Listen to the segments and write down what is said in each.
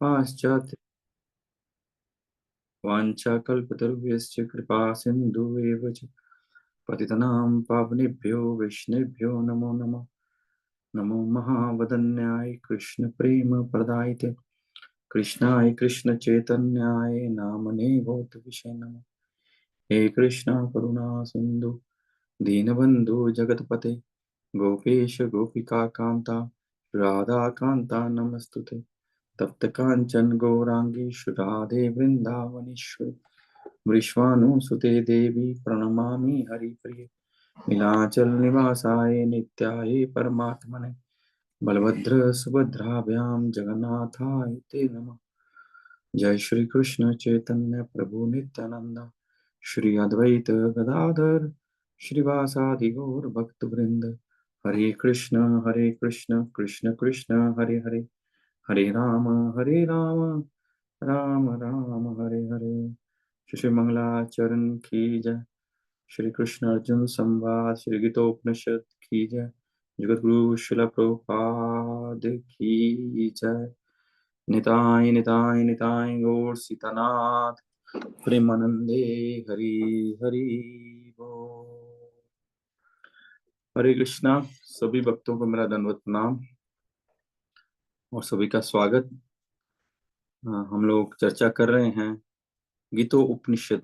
पाश्चात्य वाञ्छाकल्पतरुभ्यश्च कृपा सिन्धुएव च पतितनां पावनेभ्यो वैष्णवेभ्यो नमो नमः। नमो महावदन्याय कृष्ण प्रेम प्रदायते कृष्णाय कृष्ण चैतन्याय नामने गौत विषय नमः। हे कृष्ण करुणा सिंधु दीनबंधु जगतपते गोपेश गोपिका कांता राधा कांता नमस्तुते। तप्त कांचन गौरांगी राधे वृंदावनेश्वरी वृषभानुसुते देवी प्रणमामि हरिप्रिये। नीलाचल निवासाय नित्याय परमात्मने बलभद्र सुभद्राभ्याम जगन्नाथाय ते नमः। जय श्री कृष्ण चैतन्य प्रभु नित्यानंद श्री अद्वैत गदाधर श्रीवासादि गौर भक्त वृंद। हरे कृष्ण कृष्ण कृष्ण हरे हरे हरे राम राम राम हरे हरे। श्री मंगलाचरण की जय। श्री कृष्ण अर्जुन संवाद श्री गीतोपनिषद की जय। जगत गुरु शिल प्रभुपाद की जय। निताय निताय निताय गौर सीतानाथ प्रेमानंदे हरि हरि बोल। हरे कृष्णा। सभी भक्तों को मेरा दंडवत प्रणाम और सभी का स्वागत। हम लोग चर्चा कर रहे हैं गीतो उपनिषद।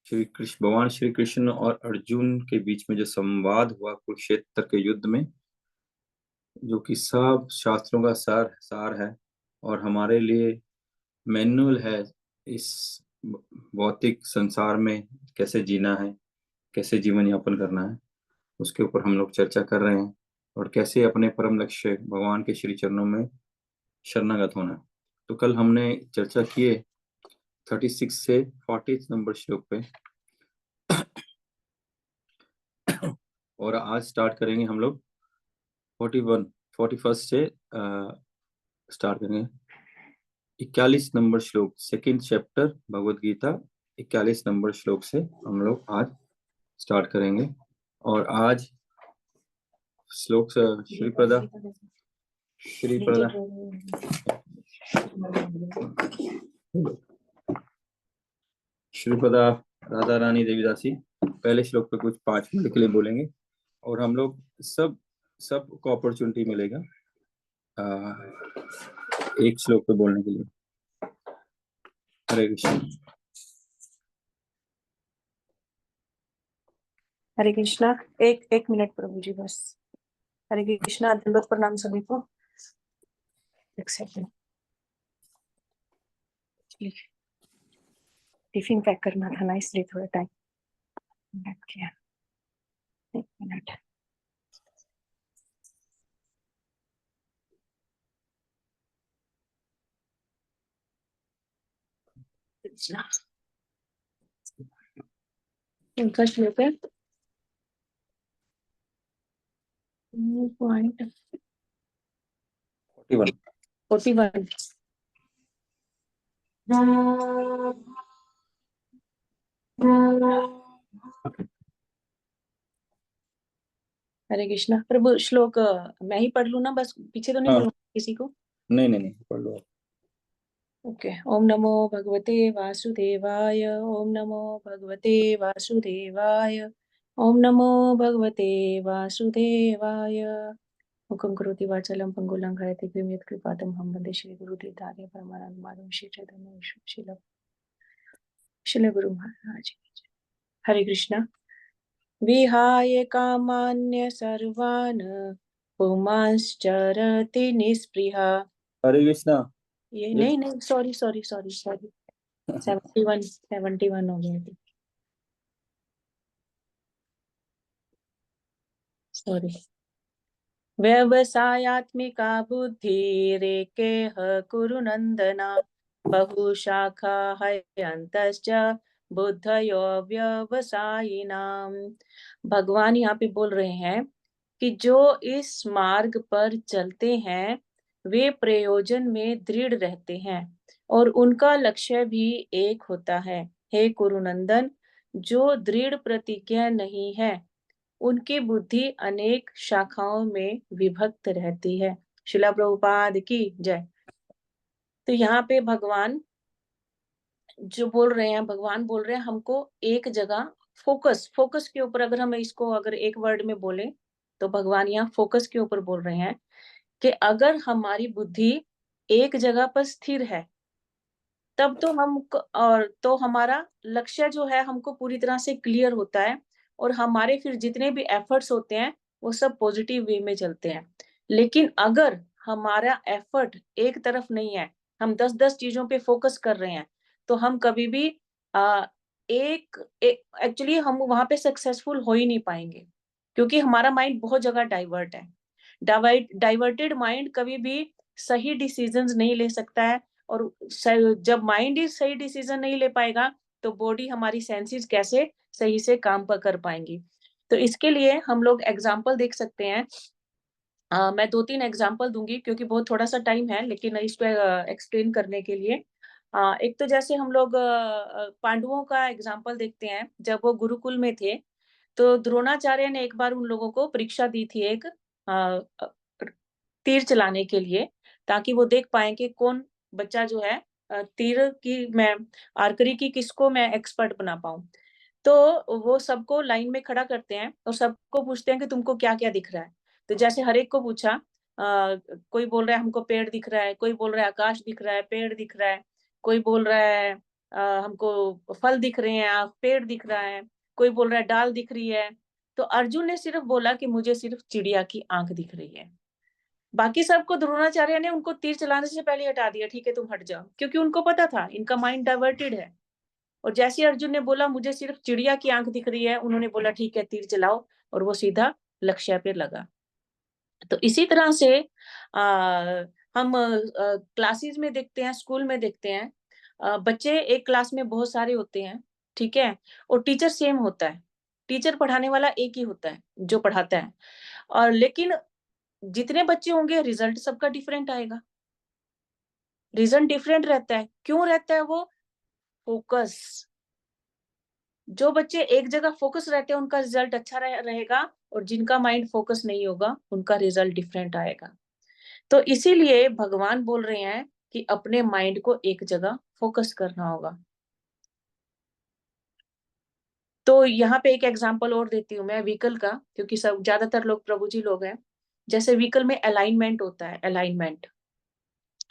श्री कृष्ण भगवान श्री कृष्ण और अर्जुन के बीच में जो संवाद हुआ कुरुक्षेत्र के युद्ध में, जो कि सब शास्त्रों का सार है और हमारे लिए मैनुअल है इस भौतिक संसार में कैसे जीना है, कैसे जीवन यापन करना है, उसके ऊपर हम लोग चर्चा कर रहे हैं और कैसे अपने परम लक्ष्य भगवान के श्री चरणों में शरणागत होना है। तो कल हमने चर्चा किए 36 से 40 नंबर श्लोक पे और आज स्टार्ट करेंगे हम लोग 41 से स्टार्ट करेंगे 41 नंबर श्लोक, second chapter Bhagavad Gita 41 number श्लोक से हम लोग आज स्टार्ट करेंगे। और आज श्लोक श्रीपदा श्रीपदा राधा रानी देवीदासी पहले श्लोक पे कुछ 5 मिनट के लिए बोलेंगे और हम लोग सबको अपॉर्चुनिटी मिलेगा एक श्लोक पे बोलने के लिए। हरे कृष्ण। हरे कृष्णा। एक मिनट प्रभु जी बस। हरे कृष्णा। दंडवत प्रणाम सभी को। एक सेकंड, टिफिन पैक करना था ना, इसलिए थोड़ा टाइम लग गया। एक मिनट। उनका श्लोक है पॉइंट 41। हरे कृष्णा। प्रभु श्लोक मैं ही पढ़ लू ना, बस पीछे तो नहीं बोलूंगा किसी को? नहीं पढ़ लो। ओके। ओम नमो भगवते वासुदेवाय। ओम नमो भगवते वासुदेवाय। ओम नमो भगवते वासुदेवाय। मुखं करोति वाचालं पंगुलं घयते गिरिं यत्कृपातमहं वन्दे श्रीगुरुदेवतार्य परमानन्दमाधवं श्री चैतन्य शिल गुरु महाराज। हरे कृष्णा। विहाय कामान्य सर्वान् पुमांश्चरति निस्पृहा। हरे कृष्णा। ये नहीं सॉरी 71 हो गया। सॉरी। व्यवसायात्मिका बुद्धिरेकेह कुरु नन्दना बहुशाखा हयन्तश्च बुद्धयो व्यवसायिनाम। भगवान यहाँ पे बोल रहे हैं कि जो इस मार्ग पर चलते हैं वे प्रयोजन में दृढ़ रहते हैं और उनका लक्ष्य भी एक होता है। हे कुरुनंदन, जो दृढ़ प्रतिज्ञा नहीं है उनकी बुद्धि अनेक शाखाओं में विभक्त रहती है। शिला प्रभुपाद की जय। तो यहाँ पे भगवान जो बोल रहे हैं, भगवान बोल रहे हैं हमको एक जगह फोकस, फोकस के ऊपर, अगर हम इसको अगर एक वर्ड में बोले तो भगवान यहाँ फोकस के ऊपर बोल रहे हैं कि अगर हमारी बुद्धि एक जगह पर स्थिर है, तब तो हम और तो हमारा लक्ष्य जो है हमको पूरी तरह से क्लियर होता है, और हमारे फिर जितने भी एफर्ट्स होते हैं वो सब पॉजिटिव वे में चलते हैं। लेकिन अगर हमारा एफर्ट एक तरफ नहीं है, हम 10-10 चीजों पे फोकस कर रहे हैं, तो हम कभी भी आ, एक्चुअली हम वहां पे सक्सेसफुल हो ही नहीं पाएंगे, क्योंकि हमारा माइंड बहुत जगह डाइवर्ट है। डाइवर्टेड माइंड कभी भी सही डिसीजंस नहीं ले सकता है, और जब माइंड ही सही डिसीजन नहीं ले पाएगा तो बॉडी, हमारी सेंसेस कैसे सही से काम कर पाएंगी। तो इसके लिए हम लोग एग्जाम्पल देख सकते हैं। मैं 2-3 एग्जाम्पल दूंगी क्योंकि बहुत थोड़ा सा टाइम है, लेकिन इस पे एक्सप्लेन करने के लिए एक तो जैसे हम लोग पांडवों का एग्जाम्पल देखते हैं। जब वो गुरुकुल में थे तो द्रोणाचार्य ने एक बार उन लोगों को परीक्षा दी थी, एक तीर चलाने के लिए, ताकि वो देख पाए कि कौन बच्चा जो है तीर की, मैं आर्करी की, किसको मैं एक्सपर्ट बना पाऊं। तो वो सबको लाइन में खड़ा करते हैं और सबको पूछते हैं कि तुमको क्या क्या दिख रहा है। तो जैसे हर एक को पूछा, कोई बोल रहा है हमको पेड़ दिख रहा है, कोई बोल रहा है आकाश दिख रहा है, पेड़ दिख रहा है, कोई बोल रहा है हमको फल दिख रहे हैं, पेड़ दिख रहा है, कोई बोल रहा है डाल दिख रही है। तो अर्जुन ने सिर्फ बोला कि मुझे सिर्फ चिड़िया की आंख दिख रही है। बाकी सबको द्रोणाचार्य ने उनको तीर चलाने से पहले हटा दिया, ठीक है तुम हट जाओ, क्योंकि उनको पता था इनका माइंड डाइवर्टेड है। और जैसे अर्जुन ने बोला मुझे सिर्फ चिड़िया की आंख दिख रही है, उन्होंने बोला ठीक है तीर चलाओ, और वो सीधा लक्ष्य पे लगा। तो इसी तरह से हम क्लासेस में देखते हैं, स्कूल में देखते हैं, बच्चे एक क्लास में बहुत सारे होते हैं, ठीक है, और टीचर सेम होता है, टीचर पढ़ाने वाला एक ही होता है जो पढ़ाता है, और लेकिन जितने बच्चे होंगे रिजल्ट सबका डिफरेंट आएगा। रीजन डिफरेंट रहता है, क्यों रहता है वो? फोकस। जो बच्चे एक जगह फोकस रहते हैं उनका रिजल्ट अच्छा रहेगा, और जिनका माइंड फोकस नहीं होगा उनका रिजल्ट डिफरेंट आएगा। तो इसीलिए भगवान बोल रहे हैं कि अपने माइंड को एक जगह फोकस करना होगा। तो यहाँ पे एक एग्जांपल और देती हूँ मैं व्हीकल का, क्योंकि सब ज्यादातर लोग प्रभु जी लोग हैं। जैसे व्हीकल में अलाइनमेंट होता है, अलाइनमेंट,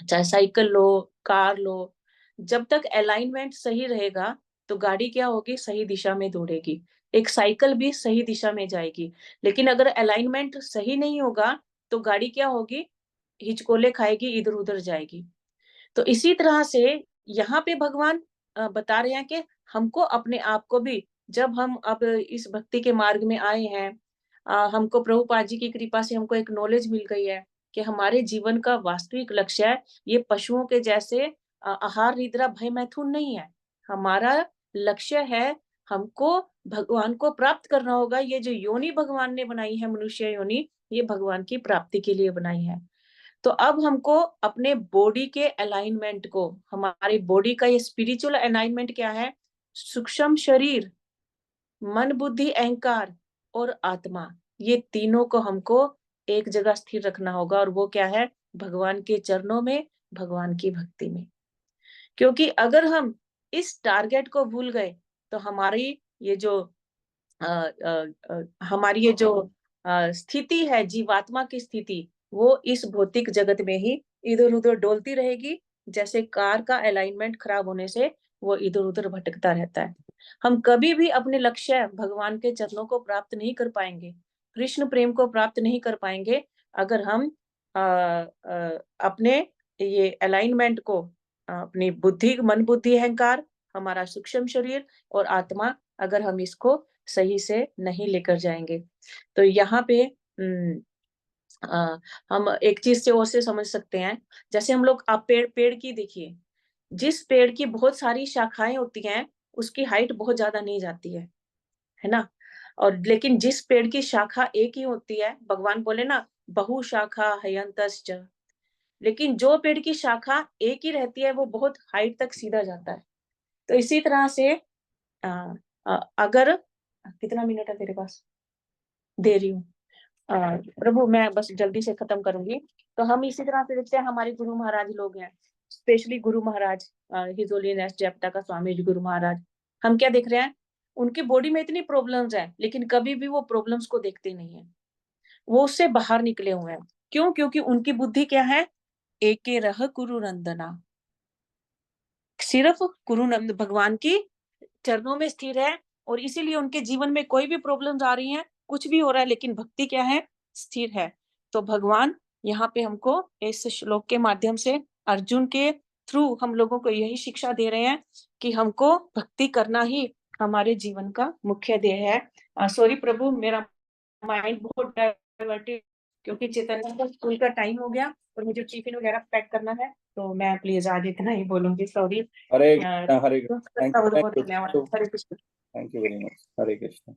चाहे साइकिल लो, कार लो, जब तक अलाइनमेंट सही रहेगा तो गाड़ी क्या होगी, सही दिशा में दौड़ेगी, एक साइकिल भी सही दिशा में जाएगी। लेकिन अगर अलाइनमेंट सही नहीं होगा तो गाड़ी क्या होगी, हिचकोले खाएगी, इधर उधर जाएगी। तो इसी तरह से यहाँ पे भगवान बता रहे हैं कि हमको अपने आप को भी, जब हम अब इस भक्ति के मार्ग में आए हैं, हमको प्रभुपाद जी की कृपा से हमको एक नॉलेज मिल गई है कि हमारे जीवन का वास्तविक लक्ष्य है ये पशुओं के जैसे आहार निद्रा भय मैथुन नहीं है। हमारा लक्ष्य है, हमको भगवान को प्राप्त करना होगा। ये जो योनि भगवान ने बनाई है, मनुष्य योनि, ये भगवान की प्राप्ति के लिए बनाई है। तो अब हमको अपने बॉडी के अलाइनमेंट को, हमारी बॉडी का ये स्पिरिचुअल अलाइनमेंट क्या है, सूक्ष्म शरीर, मन बुद्धि अहंकार और आत्मा, ये तीनों को हमको एक जगह स्थिर रखना होगा। और वो क्या है, भगवान के चरणों में, भगवान की भक्ति में। क्योंकि अगर हम इस टारगेट को भूल गए तो हमारी ये जो हमारी ये जो स्थिति है, जीवात्मा की स्थिति, वो इस भौतिक जगत में ही इधर उधर डोलती रहेगी। जैसे कार का अलाइनमेंट खराब होने से वो इधर उधर भटकता रहता है। हम कभी भी अपने लक्ष्य भगवान के चरणों को प्राप्त नहीं कर पाएंगे, कृष्ण प्रेम को प्राप्त नहीं कर पाएंगे, अगर हम अपने ये अलाइनमेंट को, अपनी बुद्धि, मन बुद्धि अहंकार, हमारा सूक्ष्म शरीर और आत्मा, अगर हम इसको सही से नहीं लेकर जाएंगे। तो यहाँ पे हम एक चीज से और से समझ सकते हैं। जैसे हम लोग, आप पेड़ पेड़ की देखिए, जिस पेड़ की बहुत सारी शाखाएं होती हैं उसकी हाइट बहुत ज्यादा नहीं जाती है ना। और लेकिन जिस पेड़ की शाखा एक ही होती है, भगवान बोले ना बहु शाखा हयंतश्च, लेकिन जो पेड़ की शाखा एक ही रहती है वो बहुत हाइट तक सीधा जाता है। तो इसी तरह से अगर, कितना मिनट है तेरे पास, दे रही हूँ, प्रभु मैं बस जल्दी से खत्म करूंगी। तो हम इसी तरह से देखते हैं, हमारे गुरु महाराज लोग हैं, specially Guru Maharaj, his holiness जैप्टा का स्वामी जी गुरु महाराज, हम क्या देख रहे हैं, उनकी बॉडी में इतनी प्रॉब्लम्स है लेकिन कभी भी वो प्रॉब्लम्स को देखते नहीं है, वो उससे बाहर निकले हुए हैं। क्यों? क्योंकि उनकी बुद्धि क्या है, एके रह कुरु नंदना, सिर्फ गुरु नंद भगवान की चरणों में स्थिर है, और इसीलिए उनके जीवन में कोई भी प्रॉब्लम्स आ रही हैं, कुछ भी हो रहा है, लेकिन भक्ति क्या है, स्थिर है। तो भगवान यहाँ पे हमको इस श्लोक के माध्यम से अर्जुन के थ्रू हम लोगों को यही शिक्षा दे रहे हैं कि हमको भक्ति करना ही हमारे जीवन का मुख्य ध्येय है। सॉरी प्रभु, मेरा माइंड बहुत डाइवर्टेड, क्योंकि चैतन्य का स्कूल का टाइम हो गया और मुझे टिफिन वगैरह पैक करना है, तो मैं प्लीज आज इतना ही बोलूंगी, सॉरी। हरे कृष्णा, हरे कृष्णा। बहुत बहुत धन्यवाद, Hare Krishna. Thank you very much, Hare Krishna.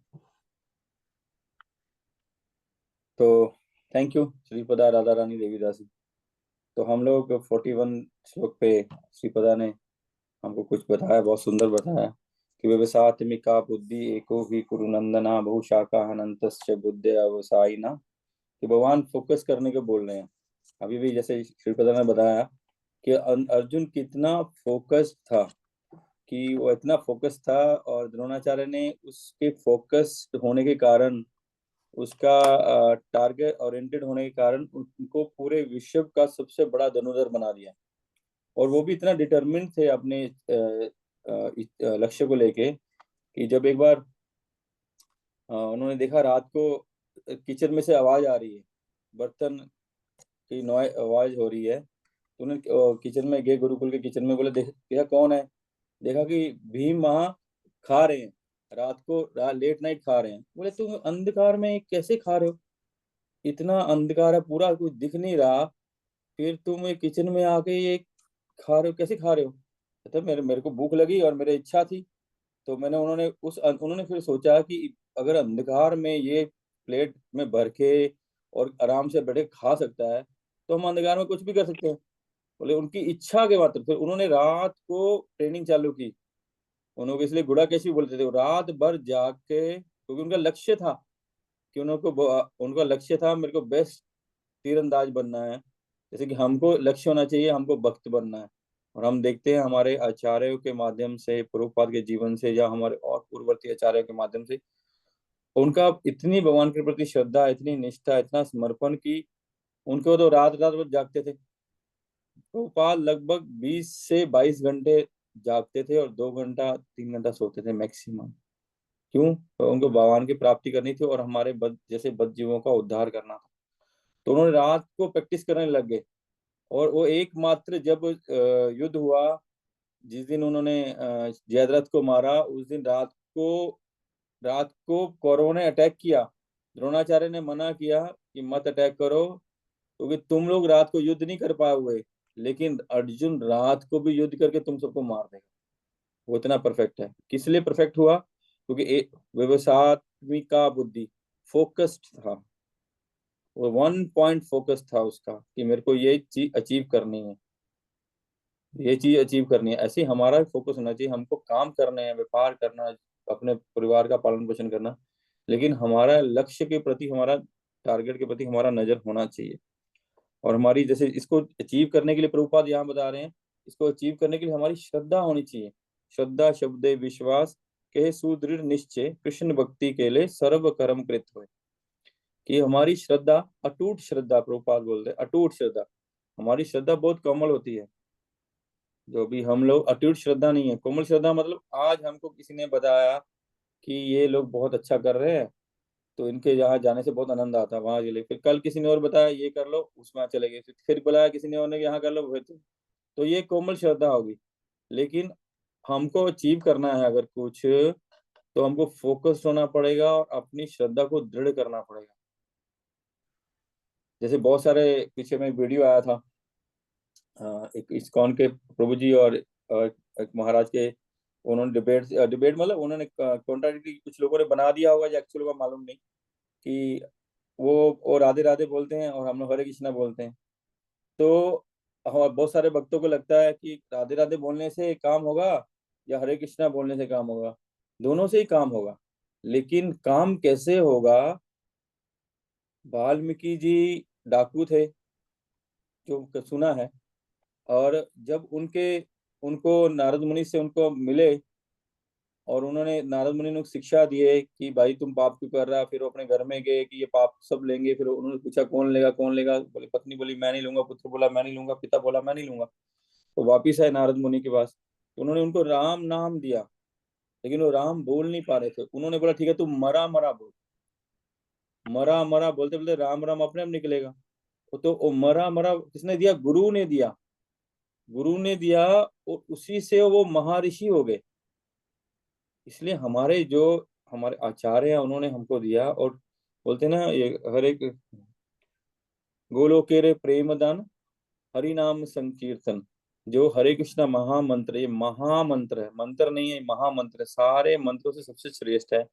तो थैंक यू श्रीपदा राधा रानी देवीदासी। तो हम लोग 41 श्लोक पे श्रीपदा ने हमको कुछ बताया, बहुत सुंदर बताया कि व्यवसात्मिका बुद्धि एको ही कुरुनंदना बहुशाखा अनंतस्य बुद्धि अवसायिना, कि भगवान फोकस करने को बोल रहे हैं। अभी भी जैसे श्रीपदा ने बताया कि अर्जुन कितना फोकस था, कि वो इतना फोकस था, और द्रोणाचार्य ने उसके फोकस होने के कारण, उसका टारगेट ओरिएंटेड होने के कारण उनको पूरे विश्व का सबसे बड़ा धनुर्धर बना दिया। और वो भी इतना डिटरमिन्ड थे अपने लक्ष्य को लेके कि जब एक बार उन्होंने देखा रात को किचन में से आवाज आ रही है, बर्तन की आवाज हो रही है, तो उन्होंने किचन में गए, गुरुकुल के किचन में, बोले देखा कौन है, देखा कि भीम वहां खा रहे हैं, रात को लेट नाइट खा रहे हैं। बोले तुम अंधकार में कैसे खा रहे हो, इतना अंधकार है, पूरा कुछ दिख नहीं रहा, फिर तुम ये किचन में आके ये खा रहे हो, कैसे खा रहे हो? तो मेरे मेरे को भूख लगी और मेरी इच्छा थी, तो उन्होंने फिर सोचा कि अगर अंधकार में ये प्लेट में भर के और आराम से बैठे खा सकता है, तो हम अंधकार में कुछ भी कर सकते हैं। बोले उनकी इच्छा के मात्र, फिर उन्होंने रात को ट्रेनिंग चालू की। उन्होंने इसलिए गुड़ा कैसी बोलते थे, रात भर जाग के, क्योंकि उनका लक्ष्य था कि उनका लक्ष्य था मेरे को बेस्ट तीरंदाज बनना है। जैसे कि हमको लक्ष्य होना चाहिए, हमको भक्त बनना है। और हम देखते हैं हमारे आचार्यों के माध्यम से, प्रभुपाद के जीवन से, या हमारे और पूर्ववर्ती आचार्यों के माध्यम से, उनका इतनी भगवान के प्रति श्रद्धा, इतनी निष्ठा, इतना समर्पण की उनको तो रात रात भर जागते थे। प्रभुपाद लगभग 20 से 22 घंटे जागते थे और 2 घंटा 3 घंटा सोते थे मैक्सिमम। क्यों? तो उनको भगवान की प्राप्ति करनी थी और हमारे जैसे बद जीवों का उद्धार करना था। तो उन्होंने रात को प्रैक्टिस करने लग गए। और वो एकमात्र जब युद्ध हुआ, जिस दिन उन्होंने जयद्रथ को मारा, उस दिन रात को कौरवों ने अटैक किया। द्रोणाचार्य ने मना किया कि मत अटैक करो, क्योंकि तुम लोग रात को युद्ध नहीं कर पाए हुए, लेकिन अर्जुन रात को भी युद्ध करके तुम सबको मार देगा। वो इतना परफेक्ट है। किस लिए परफेक्ट हुआ? क्योंकि व्यवसात्मिका बुद्धि, फोकस्ड था, वो 1 पॉइंट फोकस था उसका कि मेरे को ये चीज अचीव करनी है, ये चीज अचीव करनी है। ऐसे ही हमारा फोकस होना चाहिए, हमको काम करने हैं, व्यापार करना, अपने परिवार का पालन पोषण करना, लेकिन हमारा लक्ष्य के प्रति, हमारा टारगेट के प्रति हमारा नजर होना चाहिए। और हमारी, जैसे इसको अचीव करने के लिए प्रभुपाद यहाँ बता रहे हैं, इसको अचीव करने के लिए हमारी श्रद्धा होनी चाहिए। श्रद्धा शब्दे विश्वास के सुदृढ़ निश्चय कृष्ण भक्ति के लिए सर्व कर्म कृत हुए, कि हमारी श्रद्धा, अटूट श्रद्धा, प्रभुपाद बोलते हैं अटूट श्रद्धा। हमारी श्रद्धा बहुत कोमल होती है, जो भी हम लोग अटूट श्रद्धा नहीं है। कोमल श्रद्धा मतलब आज हमको किसी ने बताया कि ये लोग बहुत अच्छा कर रहे हैं, तो इनके यहाँ जाने से बहुत आनंद आता है, वहां चले। फिर कल किसी ने और बताया ये कर लो, उसमें चले गए। फिर बुलाया किसी ने और ने, यहाँ कर लो, तो ये कोमल श्रद्धा होगी। लेकिन हमको अचीव करना है अगर कुछ, तो हमको फोकस्ड होना पड़ेगा और अपनी श्रद्धा को दृढ़ करना पड़ेगा। जैसे बहुत सारे, पीछे में वीडियो आया था, एक इस्कॉन के प्रभु जी और एक महाराज के, उन्होंने डिबेट मतलब उन्होंने कॉन्ट्राडिक्टरी, कुछ लोगों ने बना दिया होगा, जो एक्चुअल का मालूम नहीं, कि वो राधे राधे बोलते हैं और हम लोग हरे कृष्णा बोलते हैं। तो हमारे बहुत सारे भक्तों को लगता है कि राधे राधे बोलने से काम होगा या हरे कृष्णा बोलने से काम होगा, दोनों से ही काम होगा। लेकिन काम कैसे होगा? वाल्मीकि जी डाकू थे, जो सुना है, और जब उनको नारद मुनि से उनको मिले और उन्होंने नारद मुनि ने शिक्षा दिए कि भाई तुम पाप क्यों कर रहा, फिर वो अपने घर में गए कि ये पाप सब लेंगे। फिर उन्होंने पूछा कौन लेगा कौन लेगा, बोले पत्नी बोली मैं नहीं लूंगा, पुत्र बोला मैं नहीं लूंगा, पिता बोला मैं नहीं लूंगा। तो वापिस आए नारद मुनि के पास, तो उन्होंने उनको राम नाम दिया, लेकिन वो राम बोल नहीं पा रहे थे। उन्होंने बोला ठीक है तुम मरा मरा बोल। मरा मरा बोलते बोलते राम राम अपने आप निकलेगा। तो वो मरा मरा किसने दिया? गुरु ने दिया। गुरु ने दिया और उसी से वो महर्षि हो गए। इसलिए हमारे आचार्य हैं उन्होंने हमको दिया। और बोलते ना ये हर एक गोलोके रे प्रेम दान हरि नाम संकीर्तन, जो हरे कृष्णा महामंत्र, ये महामंत्र है, मंत्र नहीं है, महामंत्र है, सारे मंत्रों से सबसे श्रेष्ठ है।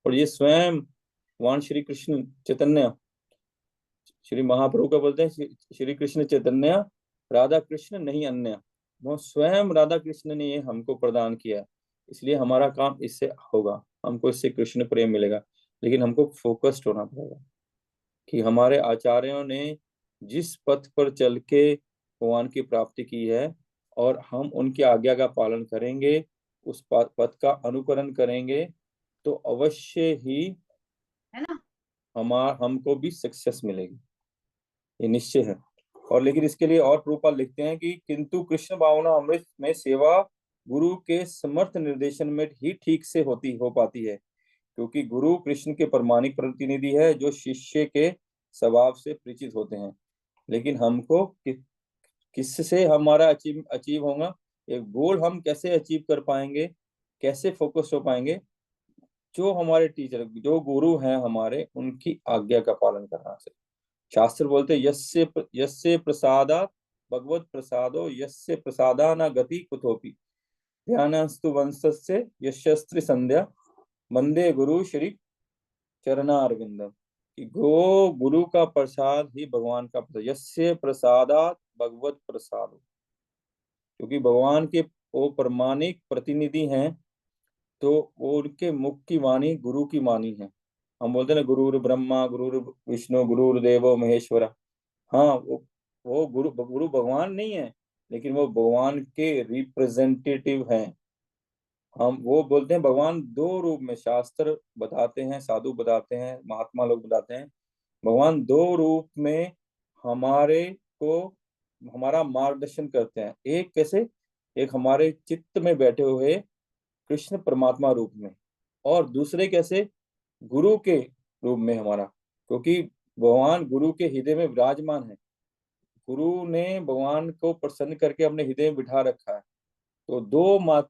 और ये स्वयं भगवान श्री कृष्ण चैतन्य, श्री महाप्रभु का बोलते हैं श्री कृष्ण चैतन्य राधा कृष्ण नहीं अन्य, वो स्वयं राधा कृष्ण ने ये हमको प्रदान किया है। इसलिए हमारा काम इससे होगा, हमको इससे कृष्ण प्रेम मिलेगा। लेकिन हमको फोकस्ड होना पड़ेगा कि हमारे आचार्यों ने जिस पथ पर चल के भगवान की प्राप्ति की है और हम उनकी आज्ञा का पालन करेंगे, उस पथ का अनुकरण करेंगे, तो अवश्य ही हमको भी सक्सेस मिलेगी, ये निश्चय है। और लेकिन इसके लिए और प्रभुपाद लिखते हैं कि किंतु कृष्ण भावना अमृत में सेवा गुरु के समर्थ निर्देशन में ही ठीक से हो पाती है, क्योंकि गुरु कृष्ण के प्रमाणिक प्रतिनिधि है जो शिष्य के स्वभाव से परिचित होते हैं। लेकिन हमको किससे हमारा अचीव होगा, एक गोल हम कैसे अचीव कर पाएंगे, कैसे फोकस हो पाएंगे? जो हमारे टीचर, जो गुरु हैं हमारे, उनकी आज्ञा का पालन करना से। शास्त्र बोलते यस्य प्रसादात भगवत प्रसादो यस्य प्रसादा न गति कुतोपि ध्यानस्तु वंशस्य यशस्त्र संध्या वंदे गुरु श्री चरणारविंदम। कि गुरु का प्रसाद ही भगवान का प्रसाद, यस्य प्रसादात भगवत प्रसादो, क्योंकि भगवान के वो प्रमाणिक प्रतिनिधि हैं, तो वो उनके मुख की वाणी गुरु की वाणी है। हम बोलते हैं ना गुरुर ब्रह्मा गुरुर विष्णु गुरुर देवो महेश्वरा। हाँ, वो गुरु भगवान नहीं है, लेकिन वो भगवान के रिप्रेजेंटेटिव हैं। हम वो बोलते हैं भगवान दो रूप में, शास्त्र बताते हैं, साधु बताते हैं, महात्मा लोग बताते हैं, भगवान दो रूप में हमारे को हमारा मार्गदर्शन करते हैं। एक कैसे? एक हमारे चित्त में बैठे हुए कृष्ण परमात्मा रूप में, और दूसरे कैसे? गुरु के रूप में हमारा, क्योंकि भगवान गुरु के हृदय में विराजमान है। गुरु ने भगवान को प्रसन्न करके अपने हृदय में बिठा रखा है। तो दो मत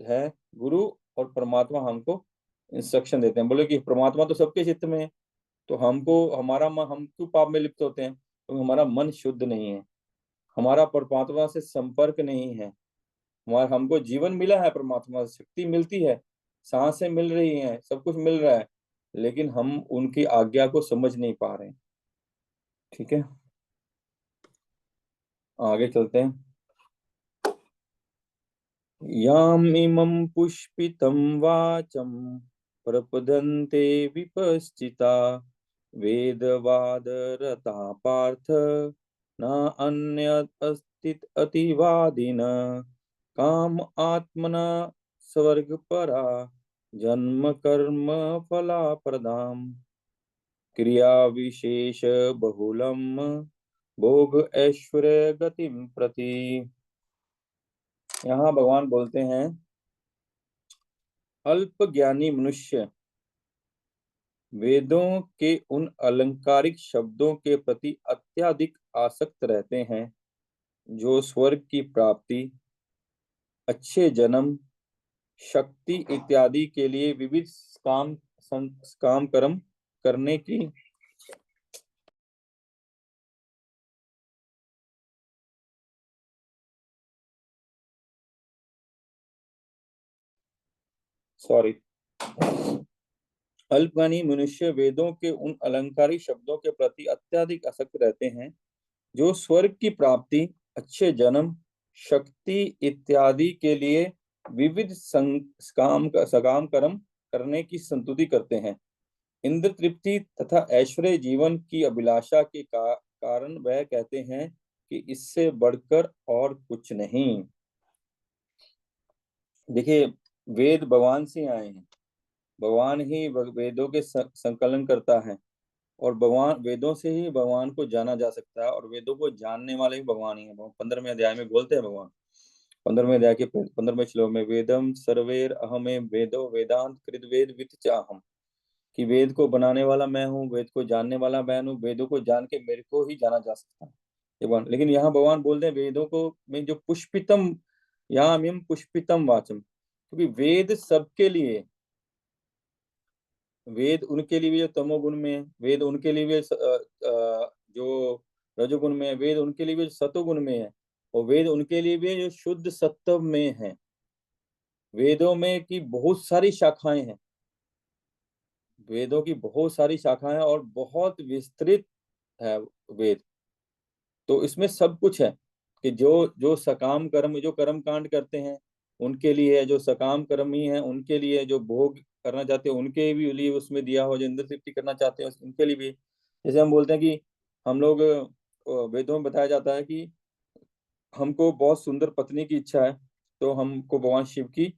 है, गुरु और परमात्मा हमको इंस्ट्रक्शन देते हैं। बोले कि परमात्मा तो सबके चित्त में है, तो हम क्यों पाप में लिप्त होते हैं? तो हमारा मन शुद्ध नहीं है, हमारा परमात्मा से संपर्क नहीं है। हमको जीवन मिला है, परमात्मा से शक्ति मिलती है, सांसें मिल रही हैं, सब कुछ मिल रहा है, लेकिन हम उनकी आज्ञा को समझ नहीं पा रहे हैं। ठीक है, आगे चलते हैं। यामिमं पुष्पितं वाचं प्रपदन्ते विपश्चिता वेदवादरता पार्थ न अन्यदस्ति अतिवादिन काम आत्मना स्वर्गपरा जन्म कर्म फलाप्रदाम् क्रिया विशेष बहुलम भोग ऐश्वर्य गतिम प्रति। यहाँ भगवान बोलते हैं अल्प ज्ञानी मनुष्य वेदों के उन अलंकारिक शब्दों के प्रति अत्यधिक आसक्त रहते हैं जो स्वर्ग की प्राप्ति, अच्छे जन्म, शक्ति इत्यादि के लिए विविध काम कर्म करने की अल्पज्ञानी मनुष्य वेदों के उन अलंकारिक शब्दों के प्रति अत्यधिक आसक्त रहते हैं जो स्वर्ग की प्राप्ति, अच्छे जन्म, शक्ति इत्यादि के लिए विविध सकाम कर्म करने की संतुति करते हैं। इंद्र तृप्ति तथा ऐश्वर्य जीवन की अभिलाषा के कारण वह कहते हैं कि इससे बढ़कर और कुछ नहीं। देखिए, वेद भगवान से आए हैं, भगवान ही वेदों के संकलन करता है, और भगवान, वेदों से ही भगवान को जाना जा सकता है, और वेदों को जानने वाले भी भगवान ही है। 15वें अध्याय में बोलते हैं भगवान, 15वें अध्याय के 15वें श्लोक में, वेदम सर्वेर अहमे वेदो वेदांत कृत वेद वित चाहम, कि वेद को बनाने वाला मैं हूँ, वेद को जानने वाला मैं हूँ, वेदों को जान के मेरे को ही जाना जा सकता है, ये भगवान। लेकिन यहाँ भगवान बोलते हैं वेदों को में जो पुष्पितम, यहाँ मिम पुष्पितम वाचम, क्योंकि वेद सबके लिए, वेद उनके लिए भी जो तमोगुण में है, वेद उनके लिए भी जो रजोगुण में है, वेद उनके लिए भी जो सतोगुण में है, और वेद उनके लिए भी जो शुद्ध सत्व में है। वेदों में की बहुत सारी शाखाएं हैं, वेदों की बहुत सारी शाखाएं और बहुत विस्तृत है वेद। तो इसमें सब कुछ है कि जो जो सकाम कर्म, जो कर्म कांड करते हैं उनके लिए है, जो सकाम कर्मी है उनके लिए, जो भोग करना चाहते हैं उनके भी लिए उसमें दिया हो, जो इंद्र तृप्ति करना चाहते हैं उनके लिए भी। जैसे हम बोलते हैं कि हम लोग, वेदों में बताया जाता है कि हमको बहुत सुंदर पत्नी की इच्छा है, तो हमको भगवान शिव की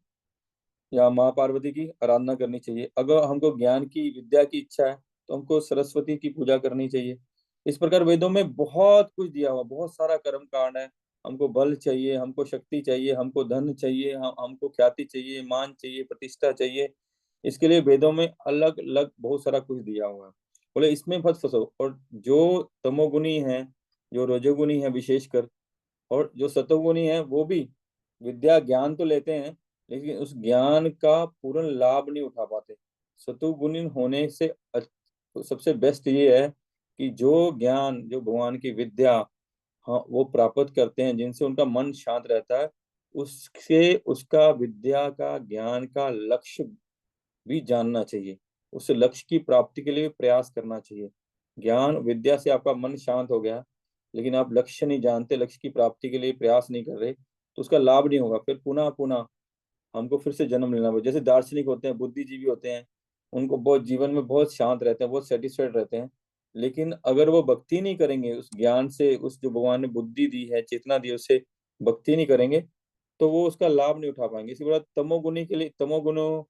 या माँ पार्वती की आराधना करनी चाहिए। अगर हमको ज्ञान की, विद्या की इच्छा है, तो हमको सरस्वती की पूजा करनी चाहिए। इस प्रकार वेदों में बहुत कुछ दिया हुआ, बहुत सारा कर्म कांड है। हमको बल चाहिए, हमको शक्ति चाहिए, हमको धन चाहिए, हमको ख्याति चाहिए, मान चाहिए, प्रतिष्ठा चाहिए, इसके लिए वेदों में अलग अलग बहुत सारा कुछ दिया हुआ है। बोले इसमें मत फंसो। और जो तमोगुनी है, जो रजोगुनी है विशेषकर, और जो सतोगुनी है वो भी विद्या ज्ञान तो लेते हैं, लेकिन उस ज्ञान का पूर्ण लाभ नहीं उठा पाते। सतोगुणी होने से तो सबसे बेस्ट ये है कि जो ज्ञान, जो भगवान की विद्या, हाँ, वो प्राप्त करते हैं, जिनसे उनका मन शांत रहता है, उससे उसका विद्या का, ज्ञान का लक्ष्य भी जानना चाहिए, उस लक्ष्य की प्राप्ति के लिए प्रयास करना चाहिए। ज्ञान विद्या से आपका मन शांत हो गया, लेकिन आप लक्ष्य नहीं जानते, लक्ष्य की प्राप्ति के लिए प्रयास नहीं कर रहे, तो उसका लाभ नहीं होगा। फिर पुनः पुनः हमको फिर से जन्म लेना पड़ेगा। जैसे दार्शनिक होते हैं, बुद्धिजीवी होते हैं, उनको बहुत जीवन में बहुत शांत रहते हैं, बहुत सेटिस्फाइड रहते हैं, लेकिन अगर वो भक्ति नहीं करेंगे उस ज्ञान से, उस जो भगवान ने बुद्धि दी है, चेतना दी है, उससे भक्ति नहीं करेंगे, तो वो उसका लाभ नहीं उठा पाएंगे। इसी प्रकार तमोगुणी के लिए, तमोगुणों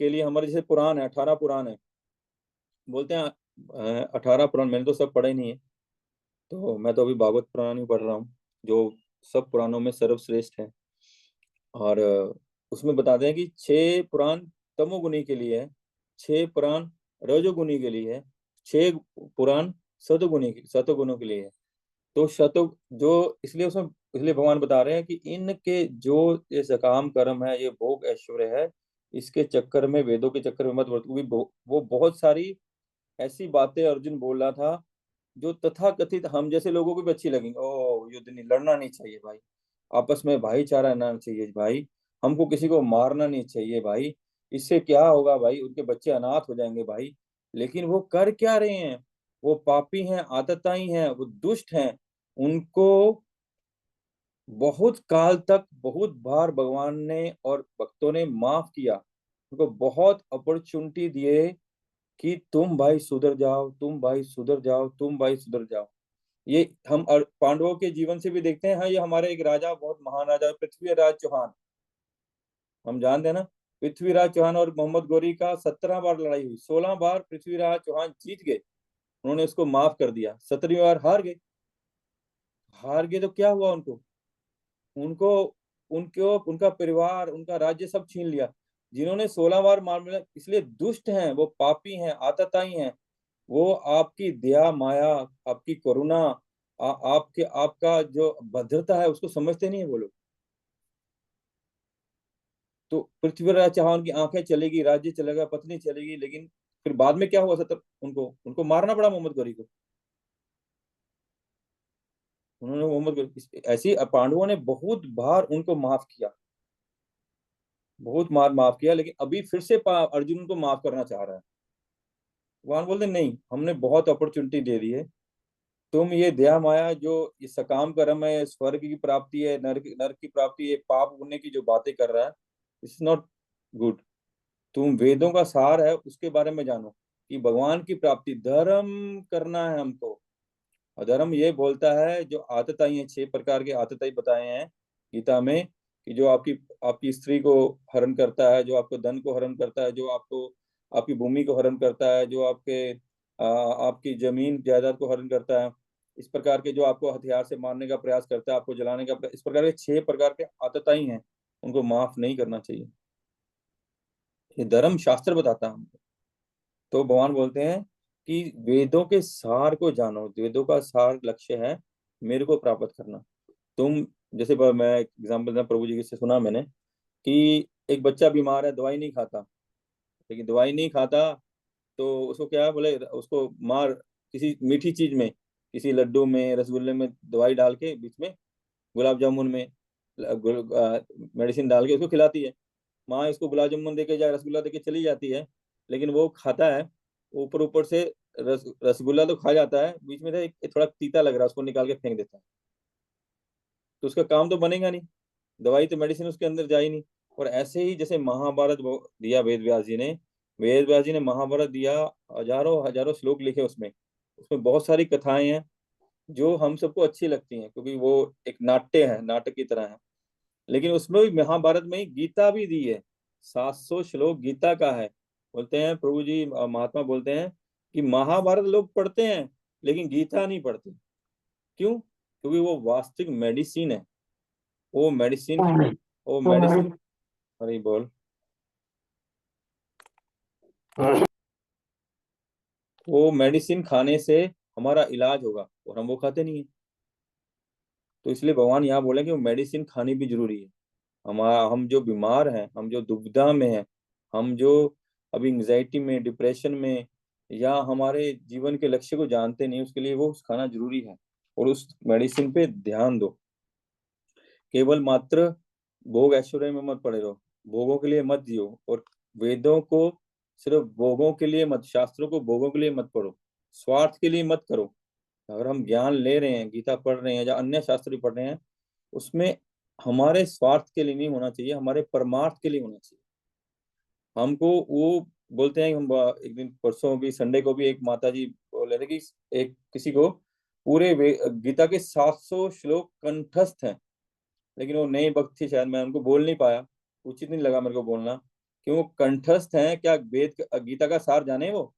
के लिए हमारे जैसे पुराण है, 18 पुराण है, बोलते हैं 18 पुराण। मैंने तो सब पढ़े नहीं है, तो मैं तो अभी भागवत पुराण ही पढ़ रहा हूँ, जो सब पुराणों में सर्वश्रेष्ठ है। और उसमें बताते हैं कि 6 पुराण तमोगुणी के लिए है, 6 पुराण रजोगुणी के लिए है, 6 पुराण सतोगुणों के लिए है। तो शतो जो, इसलिए उसमें, इसलिए भगवान बता रहे हैं कि इनके जो ये सकाम कर्म है, ये भोग ऐश्वर्य है, इसके चक्कर में, वेदों के चक्कर में मत पड़ो, क्योंकि वो बहुत सारी ऐसी बातें अर्जुन बोल रहा था जो तथाकथित हम जैसे लोगों को भी अच्छी लगेंगी। ओ, युद्ध नहीं, लड़ना नहीं चाहिए भाई, आपस में भाईचारा रहना चाहिए भाई, हमको किसी को मारना नहीं चाहिए भाई, इससे क्या होगा भाई, उनके बच्चे अनाथ हो जाएंगे भाई। लेकिन वो कर क्या रहे हैं? वो पापी हैं, आतताई हैं, वो दुष्ट हैं। उनको बहुत काल तक, बहुत बार भगवान ने और भक्तों ने माफ किया, उनको बहुत अपॉर्चुनिटी दिए कि तुम भाई सुधर जाओ, तुम भाई सुधर जाओ, तुम भाई सुधर जाओ। ये हम पांडवों के जीवन से भी देखते हैं। हाँ, ये हमारे एक राजा, बहुत महान राजा, पृथ्वीराज चौहान, हम जानते हैं ना। पृथ्वीराज चौहान और मोहम्मद गौरी का 17 बार लड़ाई हुई, 16 बार पृथ्वीराज चौहान जीत गए, उन्होंने उसको माफ कर दिया। 17वीं बार हार गए। हार गए तो क्या हुआ उनको? उनको उनको उनका परिवार, उनका राज्य सब छीन लिया। जिन्होंने 16 बार मार मिला, इसलिए दुष्ट हैं, वो पापी हैं, आतताई हैं। वो आपकी दया माया, आपकी करुणा, आपके, आपका जो भद्रता है उसको समझते नहीं है वो लोग। तो पृथ्वीराज चौहान की आंखें चलेगी, राज्य चलेगा, पत्नी चलेगी, लेकिन फिर बाद में क्या हुआ? सतर उनको उनको मारना पड़ा मोहम्मद गौरी को। उन्होंने मोहम्मद गौरी, ऐसी पांडवों ने बहुत बार उनको माफ किया, बहुत मार माफ किया, लेकिन अभी फिर से अर्जुन को माफ करना चाह रहा है। भगवान बोलते नहीं, हमने बहुत अपॉर्चुनिटी दे दी है, तुम ये दया माया, जो ये सकाम कर्म है, स्वर्ग की प्राप्ति है, नरक की प्राप्ति है, पाप पुण्य की जो बातें कर रहा है, इट्स नॉट गुड। तुम वेदों का सार है, उसके बारे में जानो कि भगवान की प्राप्ति, धर्म करना है हमको, अधर्म ये बोलता है जो आतताई हैं, 6 प्रकार के आतताई बताए हैं गीता में, कि जो आपकी आपकी स्त्री को हरण करता है, जो आपको धन को हरण करता है, जो आपको आपकी भूमि को हरण करता है, जो आपकी जमीन जायदाद को हरण करता है, इस प्रकार के जो आपको हथियार से मारने का प्रयास करता है, आपको जलाने का इस प्रकार के 6 प्रकार के आतताई हैं, उनको माफ नहीं करना चाहिए। ये धर्म शास्त्र बताता है हमको। तो भगवान बोलते हैं कि वेदों के सार को जानो, वेदों का सार लक्ष्य है मेरे को प्राप्त करना। तुम जैसे मैं एग्जाम्पल देना, प्रभु जी से सुना मैंने कि एक बच्चा बीमार है, दवाई नहीं खाता, लेकिन दवाई नहीं खाता तो उसको क्या बोले, उसको मार किसी मीठी चीज में, किसी लड्डू में, रसगुल्ले में दवाई डाल के बीच में, गुलाब जामुन में मेडिसिन डाल के उसको खिलाती है। माँ इसको गुलाब जामुन देके या रसगुल्ला देके चली जाती है, लेकिन वो खाता है, ऊपर ऊपर से रसगुल्ला तो खा जाता है, बीच में से थोड़ा तीता लग रहा है, उसको निकाल के फेंक देता है। तो उसका काम तो बनेगा नहीं, दवाई तो मेडिसिन उसके अंदर जाए नहीं। और ऐसे ही जैसे महाभारत दिया वेद व्यास जी ने, वेद व्यास जी ने महाभारत दिया, हजारों हजारों श्लोक लिखे उसमें। उसमें बहुत सारी कथाएं हैं जो हम सबको अच्छी लगती हैं, क्योंकि वो एक नाट्य है, नाटक की तरह है। लेकिन उसमें भी महाभारत में ही गीता भी दी है, 700 श्लोक गीता का है। बोलते हैं प्रभु जी, महात्मा बोलते हैं कि महाभारत लोग पढ़ते हैं लेकिन गीता नहीं पढ़ते। क्यों? क्योंकि वो वास्तविक मेडिसिन है। वो मेडिसिन हरी बोल, वो मेडिसिन खाने से हमारा इलाज होगा, और हम वो खाते नहीं है। तो इसलिए भगवान यहाँ बोले कि वो मेडिसिन खानी भी जरूरी है। हम जो बीमार हैं, हम जो दुविधा में हैं, हम जो अभी एंग्जाइटी में, डिप्रेशन में, या हमारे जीवन के लक्ष्य को जानते नहीं, उसके लिए वो खाना जरूरी है, और उस मेडिसिन पे ध्यान दो। केवल मात्र भोग ऐश्वर्य में मत पड़े रहो, भोगों के लिए मत जियो, और वेदों को सिर्फ भोगों के लिए मत, शास्त्रों को भोगों के लिए मत पढ़ो, स्वार्थ के लिए मत करो। अगर हम ज्ञान ले रहे हैं, गीता पढ़ रहे हैं या अन्य शास्त्र भी पढ़ रहे हैं, उसमें हमारे स्वार्थ के लिए नहीं होना चाहिए, हमारे परमार्थ के लिए होना चाहिए। हमको वो बोलते हैं, हम एक दिन परसों भी, संडे को भी, एक माता जी बोल रहे थे कि एक किसी को पूरे गीता के 700 श्लोक कंठस्थ हैं, लेकिन वो नई भक्त थी शायद, मैं उनको बोल नहीं पाया, उचित नहीं लगा मेरे को बोलना, कि वो कंठस्थ हैं। क्या गीता का सार जाने? वो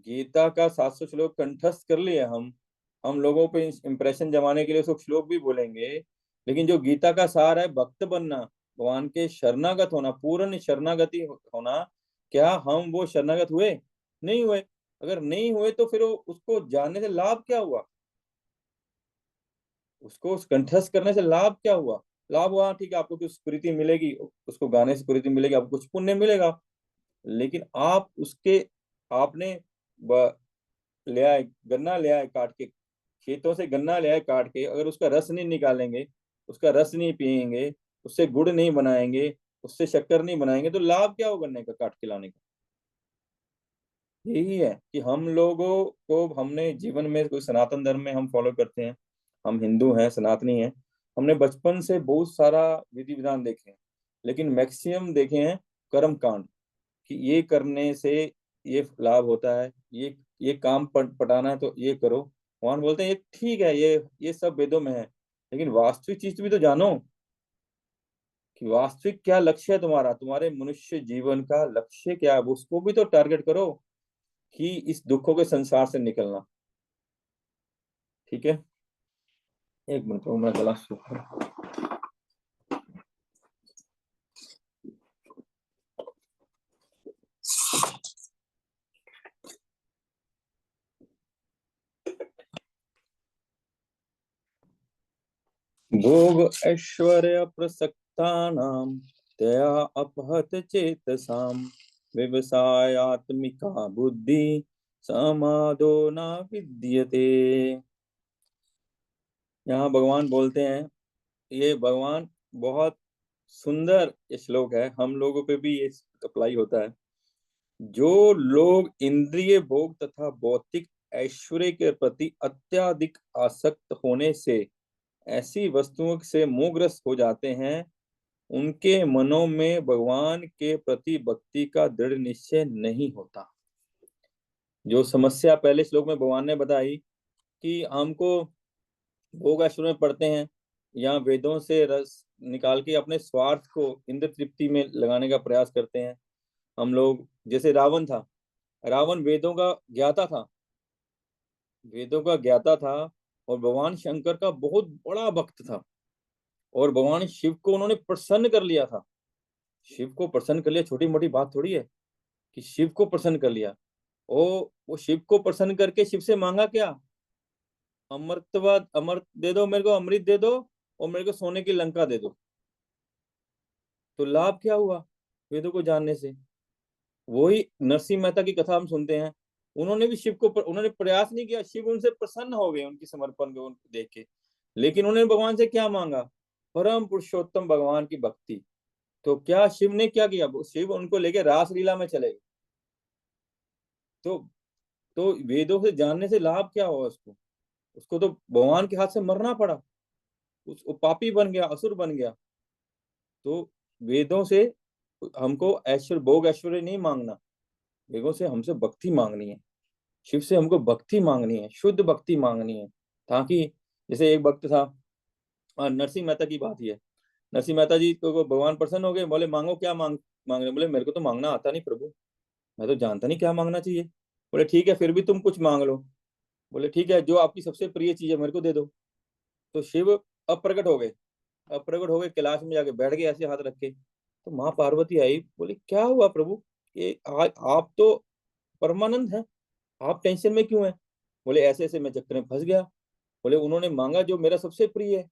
गीता का 700 श्लोक कंठस्थ कर लिए हम लोगों पे इंप्रेशन जमाने के लिए उसको श्लोक भी बोलेंगे, लेकिन जो गीता का सार है, भक्त बनना, भगवान के शरणागत होना, पूर्ण शरणागति होना, क्या हम वो शरणागत हुए? नहीं हुए। अगर नहीं हुए तो फिर उसको जानने से लाभ क्या हुआ? उसको कंठस्थ करने से लाभ क्या हुआ? लाभ हुआ, ठीक है, आपको कुछ स्फूर्ति मिलेगी, उसको गाने से स्फूर्ति मिलेगी, आपको कुछ पुण्य मिलेगा, लेकिन आप उसके आपने ले आए, गन्ना ले आए काट के, खेतों से गन्ना ले आए काट के, अगर उसका रस नहीं निकालेंगे, उसका रस नहीं पियेंगे, उससे गुड़ नहीं बनाएंगे, उससे शक्कर नहीं बनाएंगे, तो लाभ क्या हो गन्ने का काट के लाने का? यही है कि हम लोगों को, हमने जीवन में कोई सनातन धर्म में हम फॉलो करते हैं, हम हिंदू हैं, सनातनी हैं, हमने बचपन से बहुत सारा विधि विधान देखे हैं, लेकिन मैक्सिमम देखे हैं कर्म कांड, कि ये करने से ये लाभ होता है, ये काम पटाना है तो ये करो। भगवान बोलते हैं ये ठीक है, ये सब वेदों में है, लेकिन वास्तविक चीज भी तो जानो, कि वास्तविक क्या लक्ष्य है तुम्हारा, तुम्हारे मनुष्य जीवन का लक्ष्य क्या है, उसको भी तो टारगेट करो, कि इस दुखों के संसार से निकलना। ठीक है, एक मिनट, मैं गला सूख रहा हूं। भोग ऐश्वर्य प्रसक्तानां तया अपहत चेतसाम व्यवसायात्मिका बुद्धि समादो न विद्यते। यहाँ भगवान बोलते हैं, ये भगवान बहुत सुंदर ये श्लोक है, हम लोगों पे भी ये अप्लाई होता है। जो लोग इंद्रिय भोग तथा भौतिक ऐश्वर्य के प्रति अत्यधिक आसक्त होने से ऐसी वस्तुओं से मोहग्रस्त हो जाते हैं, उनके मनों में भगवान के प्रति भक्ति का दृढ़ निश्चय नहीं होता। जो समस्या पहले श्लोक में भगवान ने बताई कि हमको भोग ऐश्वर्य में पढ़ते हैं या वेदों से रस निकाल के अपने स्वार्थ को इंद्र तृप्ति में लगाने का प्रयास करते हैं हम लोग। जैसे रावण था, रावण वेदों का ज्ञाता था, वेदों का ज्ञाता था और भगवान शंकर का बहुत बड़ा भक्त था, और भगवान शिव को उन्होंने प्रसन्न कर लिया था। शिव को प्रसन्न कर लिया छोटी मोटी बात थोड़ी है कि शिव को प्रसन्न कर लिया। वो शिव को प्रसन्न करके शिव से मांगा क्या? अमृतवाद, अमृत दे दो मेरे को, अमृत दे दो और मेरे को सोने की लंका दे दो। तो लाभ क्या हुआ वेदों को जानने से? वही नरसिंह मेहता की कथा हम सुनते हैं, उन्होंने भी शिव को उन्होंने प्रयास नहीं किया, शिव उनसे प्रसन्न हो गए उनकी समर्पण को देख के, लेकिन उन्होंने भगवान से क्या मांगा? परम पुरुषोत्तम भगवान की भक्ति। तो क्या शिव ने क्या किया? शिव उनको लेके रासलीला में चले गए। तो वेदों से जानने से लाभ क्या हुआ उसको? उसको तो भगवान के हाथ से मरना पड़ा, वो पापी बन गया, असुर बन गया। तो वेदों से हमको ऐश्वर्य, भोग ऐश्वर्य नहीं मांगना, वेदों से हमसे भक्ति मांगनी है, शिव से हमको भक्ति मांगनी है, शुद्ध भक्ति मांगनी है। ताकि जैसे एक भक्त था, नरसिंह मेहता की बात ही है, नरसिंह मेहता जी को भगवान प्रसन्न हो गए, बोले मांगो क्या मांग रहे? बोले मेरे को तो मांगना आता नहीं प्रभु, मैं तो जानता नहीं क्या मांगना चाहिए। बोले ठीक है फिर भी तुम कुछ मांग लो। बोले ठीक है, जो आपकी सबसे प्रिय चीज है मेरे को दे दो। तो शिव अप्रकट हो गए, अप्रकट हो गए, कैलाश में जाके बैठ गए ऐसे हाथ रख के। तो माँ पार्वती आई, बोले क्या हुआ प्रभु, ये आप तो परमानंद हैं, आप टेंशन में क्यों हैं? बोले ऐसे ऐसे मैं चक्कर में फंस गया। बोले उन्होंने मांगा जो मेरा सबसे प्रिय है।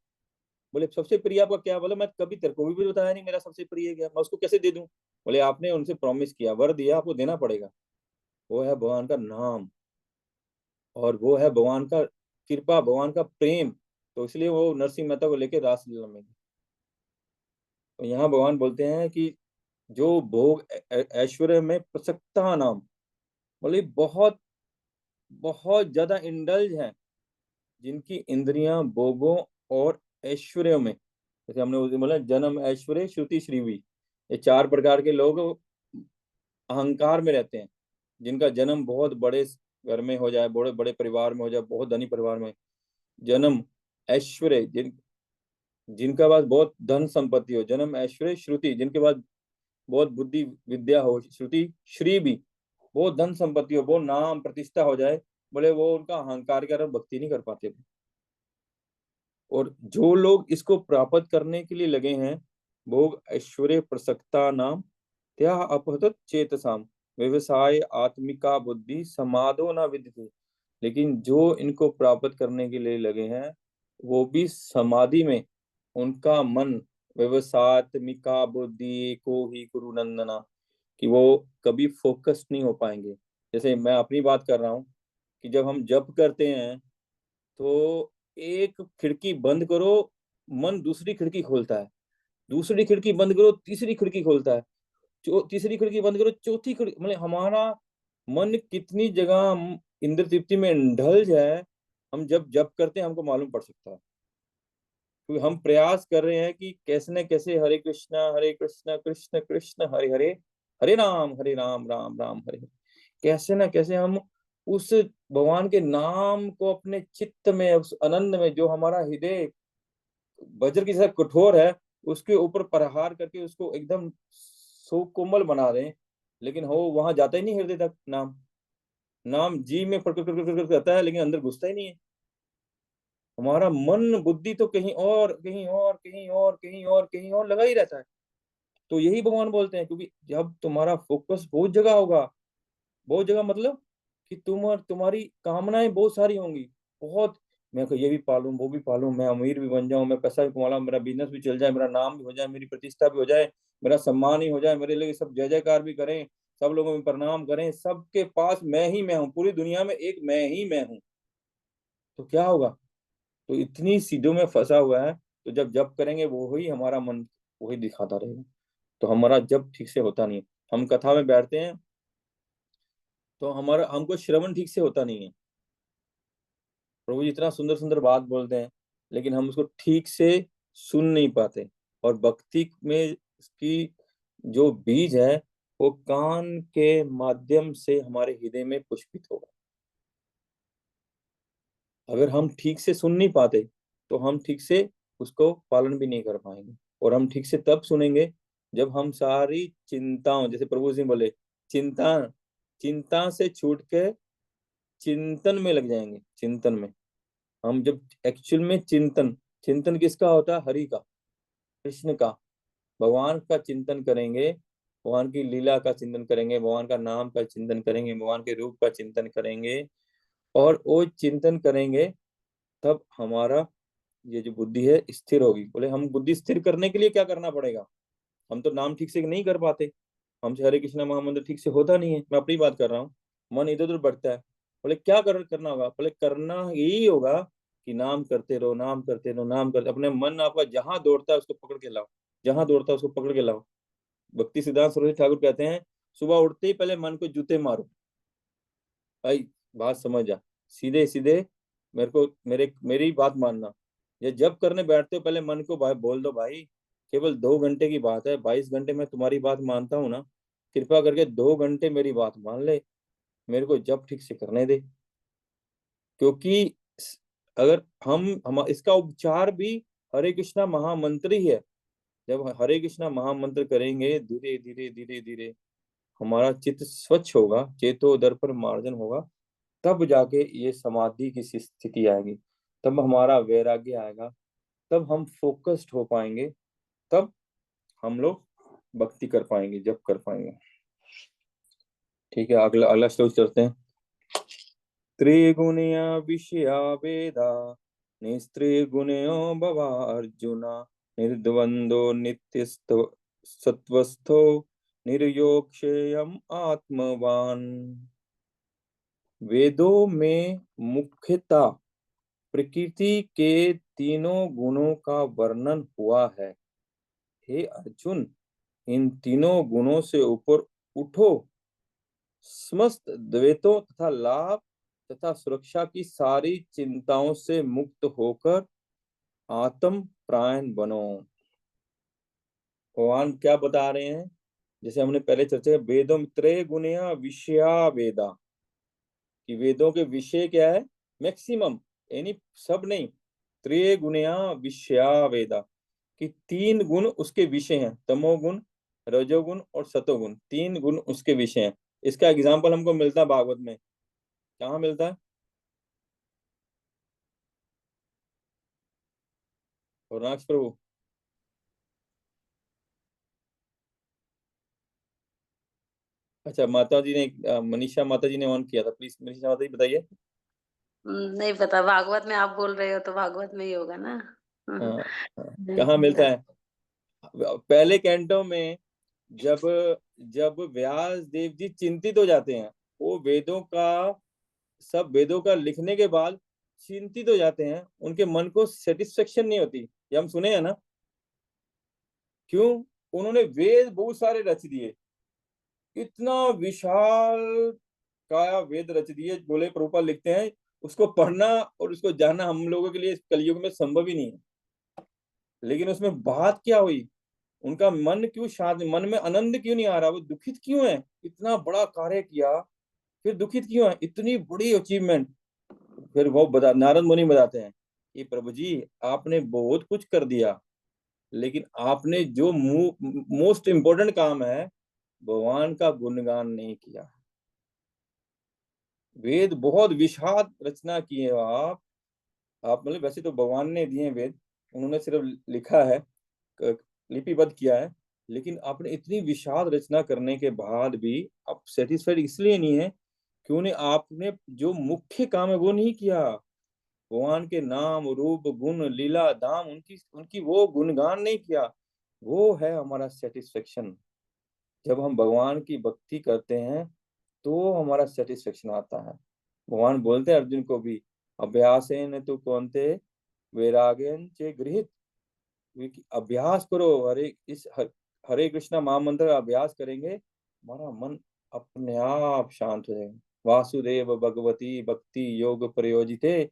बोले सबसे प्रिय आपका क्या? बोले मैं कभी तेरे को भी बताया नहीं मेरा सबसे प्रिय क्या, मैं उसको कैसे दे दूं? बोले आपने उनसे प्रॉमिस किया, वर दिया, आपको देना पड़ेगा। वो है भगवान का नाम, और वो है भगवान का कृपा, भगवान का प्रेम। तो इसलिए वो नरसिंह मेहता को लेके रासलीला में गए। तो यहाँ भगवान बोलते हैं कि जो भोग ऐश्वर्य में प्रसक्ता नाम, बोले बहुत बहुत ज्यादा इंडल्ज हैं, जिनकी इंद्रियां भोगों और ऐश्वर्य में, जैसे हमने उस दिन बोला जन्म ऐश्वर्य श्रुति श्रीवी, ये 4 प्रकार के लोग अहंकार में रहते हैं, जिनका जन्म बहुत बड़े घर में हो जाए, बड़े बड़े परिवार में हो जाए, बहुत धनी परिवार में। जन्म ऐश्वर्य, जिनका पास बहुत धन संपत्ति हो। जन्म ऐश्वर्य श्रुति, जिनके पास बहुत बुद्धि विद्या हो। श्रुति श्री भी, बहुत धन संपत्ति हो, बहुत नाम प्रतिष्ठा हो जाए, बोले वो उनका अहंकार के कारण भक्ति नहीं कर पाते थे। और जो लोग इसको प्राप्त करने के लिए लगे हैं, भोग ऐश्वर्य प्रसक्ता नाम त्या अपहत चेतसाम व्यवसाय आत्मिका बुद्धि समाधो न विद्यते। लेकिन जो इनको प्राप्त करने के लिए लगे हैं, वो भी समाधि में उनका मन व्यवसात्मिका बुद्धि को ही गुरु नंदना, कि वो कभी फोकस नहीं हो पाएंगे। जैसे मैं अपनी बात कर रहा हूँ कि जब हम जप करते हैं तो एक खिड़की बंद करो, मन दूसरी खिड़की खोलता है, दूसरी खिड़की बंद करो तीसरी खिड़की खोलता है, तीसरी खिड़की बंद करो चौथी खिड़की, मतलब हमारा मन कितनी जगह इंद्र तृप्ति में ढल जाए, हम जब जप करते हैं हमको मालूम पड़ सकता है। क्योंकि हम प्रयास कर रहे हैं कि कैसे न कैसे हरे कृष्णा कृष्ण कृष्ण हरे हरे, हरे राम राम राम हरे हरे, कैसे न कैसे हम उस भगवान के नाम को अपने चित्त में, उस आनंद में, जो हमारा हृदय वज्र की तरह कठोर है, उसके ऊपर प्रहार करके उसको एकदम सो कोमल बना दें। लेकिन हो वहां जाता ही नहीं हृदय तक नाम, नाम जी में फटक करता है, लेकिन अंदर घुसता ही नहीं है। हमारा मन बुद्धि तो कहीं और कहीं और कहीं और कहीं और कहीं और लगा ही रहता है। तो यही भगवान बोलते हैं, क्योंकि जब तुम्हारा फोकस बहुत जगह होगा, बहुत जगह मतलब कि तुम्हारी कामनाएं बहुत सारी होंगी, बहुत, मैं ये भी पालूं वो भी पालूं, मैं अमीर भी बन जाऊं, मैं पैसा भी कमा लूं, मेरा बिजनेस भी चल जाए, मेरा नाम भी हो जाए, मेरी प्रतिष्ठा भी हो जाए, मेरा सम्मान ही हो जाए, मेरे लिए सब जय जयकार भी करें, सब लोगों में प्रणाम करें, सबके पास मैं हूँ, पूरी दुनिया में एक मैं हूँ। तो क्या होगा? तो इतनी सीधों में फंसा हुआ है, तो जब जप करेंगे वो ही हमारा मन वही दिखाता रहेगा, तो हमारा जप ठीक से होता नहीं है। हम कथा में बैठते हैं तो हमारा हमको श्रवण ठीक से होता नहीं है। प्रभु जी इतना सुंदर सुंदर बात बोलते हैं, लेकिन हम उसको ठीक से सुन नहीं पाते। और भक्ति में इसकी जो बीज है वो कान के माध्यम से हमारे हृदय में पुष्पित होगा। अगर हम ठीक से सुन नहीं पाते तो हम ठीक से उसको पालन भी नहीं कर पाएंगे। और हम ठीक से तब सुनेंगे जब हम सारी चिंताओं, जैसे प्रभु जी बोले, चिंता चिंता से छूट के चिंतन में लग जाएंगे। चिंतन में हम जब एक्चुअल में चिंतन चिंतन किसका होता है? हरि का, कृष्ण का, भगवान का चिंतन करेंगे, भगवान की लीला का चिंतन करेंगे, भगवान का नाम का चिंतन करेंगे, भगवान के रूप का चिंतन करेंगे, और वो चिंतन करेंगे तब हमारा ये जो बुद्धि है स्थिर होगी। बोले हम बुद्धि स्थिर करने के लिए क्या करना पड़ेगा? हम तो नाम ठीक से नहीं कर पाते, हमसे हरे कृष्णा महामंत्र ठीक से होता नहीं है। मैं अपनी बात कर रहा हूँ, मन इधर उधर बढ़ता है। बोले क्या करना होगा? बोले करना यही होगा कि नाम करते रहो, नाम करते रहो, नाम करते। अपने मन आपका जहां दौड़ता है उसको पकड़ के लाओ, जहां दौड़ता है उसको पकड़ के लाओ। भक्ति सिद्धांत सरस्वती ठाकुर कहते हैं, सुबह उठते ही पहले मन को जूते मारो। भाई बात समझ जा, सीधे सीधे मेरे को मेरी बात मानना। ये जब करने बैठते हो पहले मन को भाई बोल दो, भाई केवल 2 घंटे की बात है, 22 घंटे में तुम्हारी बात मानता हूँ ना, कृपा करके 2 घंटे मेरी बात मान ले, मेरे को जब ठीक से करने दे। क्योंकि अगर हम इसका उपचार भी हरे कृष्णा महामंत्र ही है। जब हरे कृष्णा महामंत्र करेंगे, धीरे धीरे धीरे धीरे हमारा चित्त स्वच्छ होगा, चेतो दर्पण मार्जन होगा, तब जाके ये समाधि की स्थिति आएगी, तब हमारा वैराग्य आएगा, तब हम फोकस्ड हो पाएंगे, तब हम लोग भक्ति कर पाएंगे, जप कर पाएंगे। ठीक है, अगला अगला श्लोक चलते हैं। त्रिगुणिया विषया वेदा निस्त्रिगुणयो भवा अर्जुन निर्द्वंदो नित्यस्थो सत्वस्थो निर्योक्षेयम आत्मवान। वेदों में मुख्यतः प्रकृति के तीनों गुणों का वर्णन हुआ है। हे अर्जुन, इन तीनों गुणों से ऊपर उठो, समस्त द्वैतों तथा लाभ तथा सुरक्षा की सारी चिंताओं से मुक्त होकर आत्म प्राण बनो। भगवान क्या बता रहे हैं? जैसे हमने पहले चर्चा किया, वेदों त्रय गुणया विषया वेदा, कि वेदों के विषय क्या है? मैक्सिमम, यानी सब नहीं, त्रय गुणया विषया वेदा, कि 3 गुण उसके विषय हैं, तमोगुण, रजोगुण और सतोगुण, 3 गुण उसके विषय हैं। इसका एग्जाम्पल हमको मिलता है भागवत में। कहाँ मिलता है? और प्रभु अच्छा, माता जी ने मनीषा माता जी ने ऑन किया था, प्लीज मनीषा माता जी बताइए। नहीं पता, भागवत में आप बोल रहे हो तो भागवत में ही होगा ना। हाँ, नहीं कहाँ मिलता पता। है? पहले कैंटो में जब जब व्यास देव जी चिंतित हो जाते हैं, वो वेदों का, सब वेदों का लिखने के बाद चिंतित हो जाते हैं, उनके मन को सेटिस्फेक्शन नहीं होती, ये हम सुने हैं ना। क्यों? उन्होंने वेद बहुत सारे रच दिए, इतना विशाल काया वेद रच दिए, बोले प्रभुपाद लिखते हैं उसको पढ़ना और उसको जानना हम लोगों के लिए कलयुग में संभव ही नहीं है। लेकिन उसमें बात क्या हुई? उनका मन क्यों शांत, मन में आनंद क्यों नहीं आ रहा? वो दुखित क्यों है? इतना बड़ा कार्य किया फिर दुखित क्यों है? इतनी बड़ी अचीवमेंट। फिर वो नारद मुनि बताते हैं कि प्रभु जी आपने बहुत कुछ कर दिया, लेकिन आपने जो मोस्ट इम्पोर्टेंट काम है, भगवान का गुणगान नहीं किया। वेद बहुत विशाल रचना किए हो आप मतलब वैसे तो भगवान ने दिए वेद, उन्होंने सिर्फ लिखा है, लिपिबद्ध किया है, लेकिन आपने इतनी विशाल रचना करने के बाद भी आप सेटिस्फाइड इसलिए नहीं है क्यों? आपने जो मुख्य काम है वो नहीं किया। भगवान के नाम रूप गुण लीला धाम उनकी उनकी वो गुणगान नहीं किया। वो है हमारा सेटिस्फेक्शन। जब हम भगवान की भक्ति करते हैं तो हमारा सेटिस्फेक्शन आता है। भगवान बोलते हैं अर्जुन को भी, अभ्यासेन तु कौन्ते वैराग्येन च गृहीत, अभ्यास करो, हरे कृष्णा महामंत्र का अभ्यास करेंगे, हमारा मन अपने आप शांत हो जाएगा। वासुदेव भगवती भक्ति योग प्रयोजिते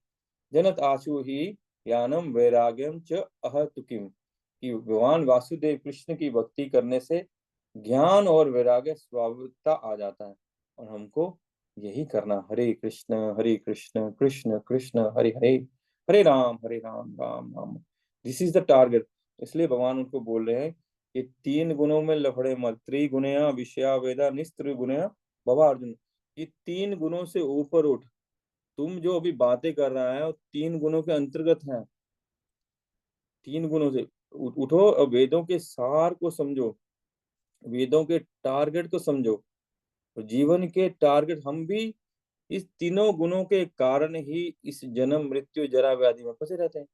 जनत आशु ही ज्ञानम वैराग्यम च अहतुकिम, कि भगवान वासुदेव कृष्ण की भक्ति करने से ज्ञान और वैराग्य स्वाभाविकता आ जाता है और हमको यही करना। Hare Krishna Krishna Krishna Hare Hare, Hare Ram Ram Ram. This is the target. इसलिए भगवान उनको बोल रहे हैं कि 3 गुणों में लफड़े मत। त्रिगुणया विषया वेदा निस्त्रिगुणया भवा अर्जुन। ये 3 गुणों से ऊपर उठ। तुम जो अभी बातें कर रहा है वो 3 गुणों के अंतर्गत है। 3 गुणों से उठो और वेदों के सार को समझो, वेदों के टारगेट को समझो। तो जीवन के टारगेट हम भी इस तीनों गुणों के कारण ही इस जन्म मृत्यु जरा व्याधि में फंसे रहते हैं।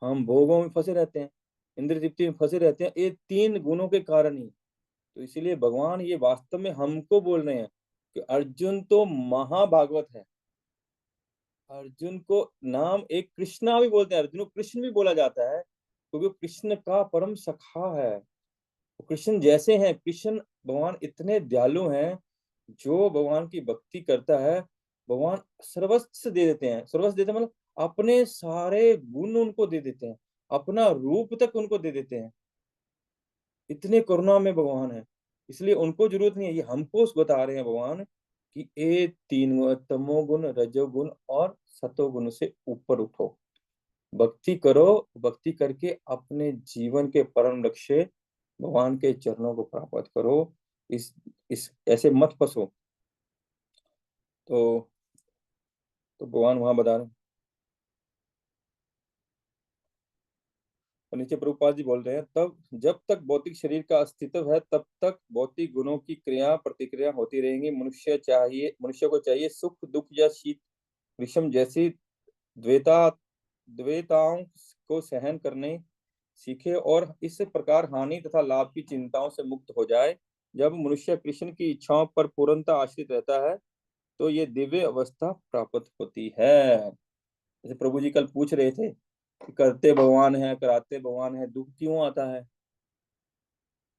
हम भोगों में फंसे रहते हैं, इंद्रिय तृप्ति में फंसे रहते हैं, ये 3 गुणों के कारण ही। तो इसीलिए भगवान ये वास्तव में हमको बोल रहे हैं कि अर्जुन तो महाभागवत है। अर्जुन को नाम एक कृष्णा भी बोलते हैं, अर्जुन को कृष्ण भी बोला जाता है क्योंकि कृष्ण का परम सखा है। कृष्ण जैसे हैं, कृष्ण भगवान इतने दयालु हैं। जो भगवान की भक्ति करता है भगवान सर्वस्व दे देते हैं। सर्वस्व देते हैं मतलब अपने सारे गुण उनको दे देते हैं, अपना रूप तक उनको दे देते हैं। इतने करुणा में भगवान है। इसलिए उनको जरूरत नहीं है, ये हमको बता रहे हैं भगवान कि ये 3 तमोगुण रजोगुण और सतोगुण से ऊपर उठो, भक्ति करो। भक्ति करके अपने जीवन के परम लक्ष्य भगवान के चरणों को प्राप्त करो। इस ऐसे मत फंसो। तो भगवान वहां बता रहे हैं। और नीचे प्रभुपाद जी बोल रहे हैं, तब जब तक भौतिक शरीर का अस्तित्व है तब तक भौतिक गुणों की क्रिया प्रतिक्रिया होती रहेंगी। मनुष्य को चाहिए सुख दुख या शीत विषम जैसी द्वैता द्वैताओं को सहन करने सीखे और इस प्रकार हानि तथा लाभ की चिंताओं से मुक्त हो जाए। जब मनुष्य कृष्ण की इच्छाओं पर पूर्णतः आश्रित रहता है तो ये दिव्य अवस्था प्राप्त होती है। जैसे प्रभु जी कल पूछ रहे थे कि करते भगवान है कराते भगवान है, दुख क्यों आता है?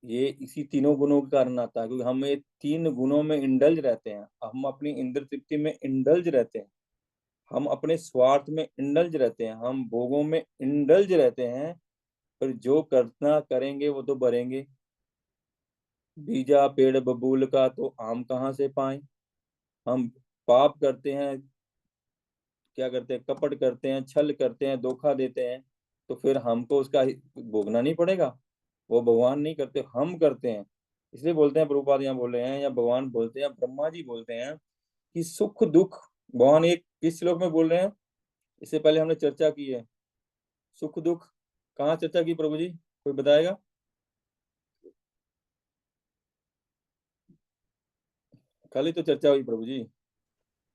ये इसी तीनों गुणों के कारण आता है, क्योंकि हम ये 3 गुणों में इंडल्ज रहते हैं। हम अपनी इंद्र तृप्ति में इंडल्ज रहते हैं, हम अपने स्वार्थ में इंडल्ज रहते हैं, हम भोगों में इंडल्ज रहते हैं। पर जो करना करेंगे वो तो भरेंगे। बीजा पेड़ बबूल का तो आम कहाँ से पाए। हम पाप करते हैं, क्या करते हैं, कपट करते हैं, छल करते हैं, धोखा देते हैं, तो फिर हमको उसका भोगना नहीं पड़ेगा? वो भगवान नहीं करते, हम करते हैं। इसलिए बोलते हैं, प्रभुपाद यहाँ बोल रहे हैं या भगवान बोलते हैं, ब्रह्मा जी बोलते हैं कि सुख दुख भगवान एक किस श्लोक में बोल रहे हैं? इससे पहले हमने चर्चा की है। सुख दुख कहाँ चर्चा की प्रभु जी, कोई बताएगा? कल ही तो चर्चा हुई प्रभु जी।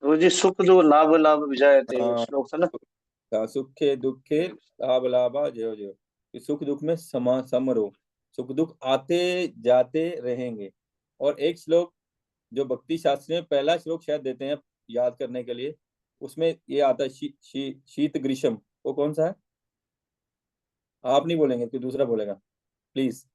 तो जी सुख जो लाभ लाभ विजायते हाँ, श्लोक था ना। सुखे दुखे लाभ लाभा जयो जयो। कि सुख दुख में सम रहो, सुख दुख आते जाते रहेंगे। और एक श्लोक जो भक्ति शास्त्र में पहला श्लोक शायद देते हैं याद करने के लिए, उसमें ये आता है शीत ग्रीष्म। वो कौन सा है? आप नहीं बोलेंगे तो दूसरा बोलेगा प्लीज।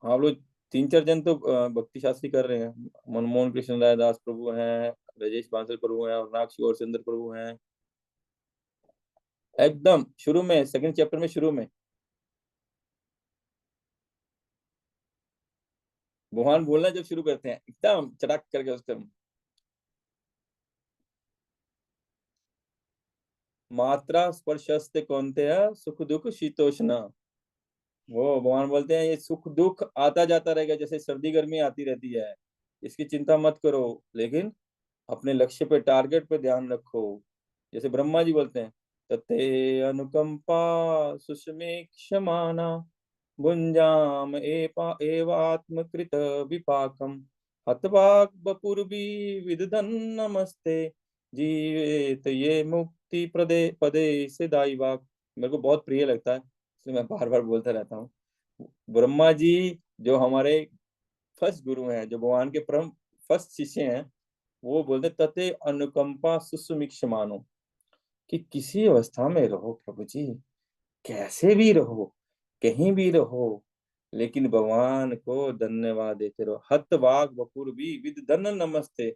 आप लोग 3-4 जन तो भक्ति शास्त्री कर रहे हैं। मनमोहन कृष्ण राय दास प्रभु हैं, राजेश बांसल प्रभु हैं और नागशी और चंद्र प्रभु हैं। एकदम शुरू में सेकंड चैप्टर में शुरू में भगवान बोलना जब शुरू करते हैं एकदम चटाक करके उस टाइम मात्रा स्पर्शस्ते कौन्तेय सुख दुख शीतोष्ण। वो भगवान बोलते हैं ये सुख दुख आता जाता रहेगा, जैसे सर्दी गर्मी आती रहती है, इसकी चिंता मत करो, लेकिन अपने लक्ष्य पे टारगेट पे ध्यान रखो। जैसे ब्रह्मा जी बोलते हैं, तते अनुकंपा सुषमीक्षमाना भुंजाम एवात्मकृत विपाकम हतवाक बपुर्वी विदधन नमस्ते जीवेत ये मुक्ति प्रदे पदे से दाई वाक। मेरे को बहुत प्रिय लगता है, इसलिए मैं बार बार बोलता रहता हूँ। ब्रह्मा जी जो हमारे फर्स्ट गुरु हैं, जो भगवान के परम फर्स्ट शिष्य हैं, वो बोलते तते अनुकंपा सुसुमिक्ष मानो, कि किसी अवस्था में रहो प्रभु जी, कैसे भी रहो, कहीं भी रहो, लेकिन भगवान को धन्यवाद देते रहो। हत वाग बपुर भी विद धन नमस्ते।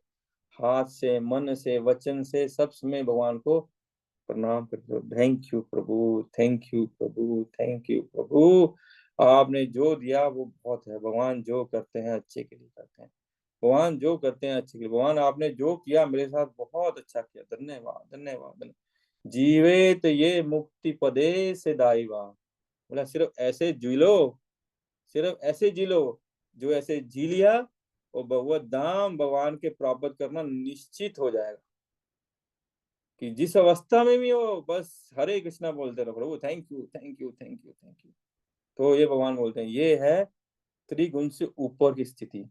हाथ से मन से वचन से सब समय भगवान को प्रणाम करते रहो। थैंक यू प्रभु, थैंक यू प्रभु, थैंक यू प्रभु। आपने जो दिया वो बहुत है। भगवान जो करते हैं अच्छे के लिए करते हैं। भगवान जो करते हैं अच्छे के लिए। भगवान आपने जो किया मेरे साथ बहुत अच्छा किया, धन्यवाद धन्यवाद धन्यवाद। जीवेत ये मुक्ति पदे से दाईवा। बोला सिर्फ ऐसे जी लो, सिर्फ ऐसे जी लो, जो ऐसे जी लिया और भगवत धाम भगवान के प्राप्त करना निश्चित हो जाएगा। कि जिस अवस्था में भी हो बस हरे कृष्णा बोलते रहो, प्रभु thank you thank you thank you thank you. तो ये भगवान बोलते हैं ये है त्रिगुण से ऊपर की स्थिति,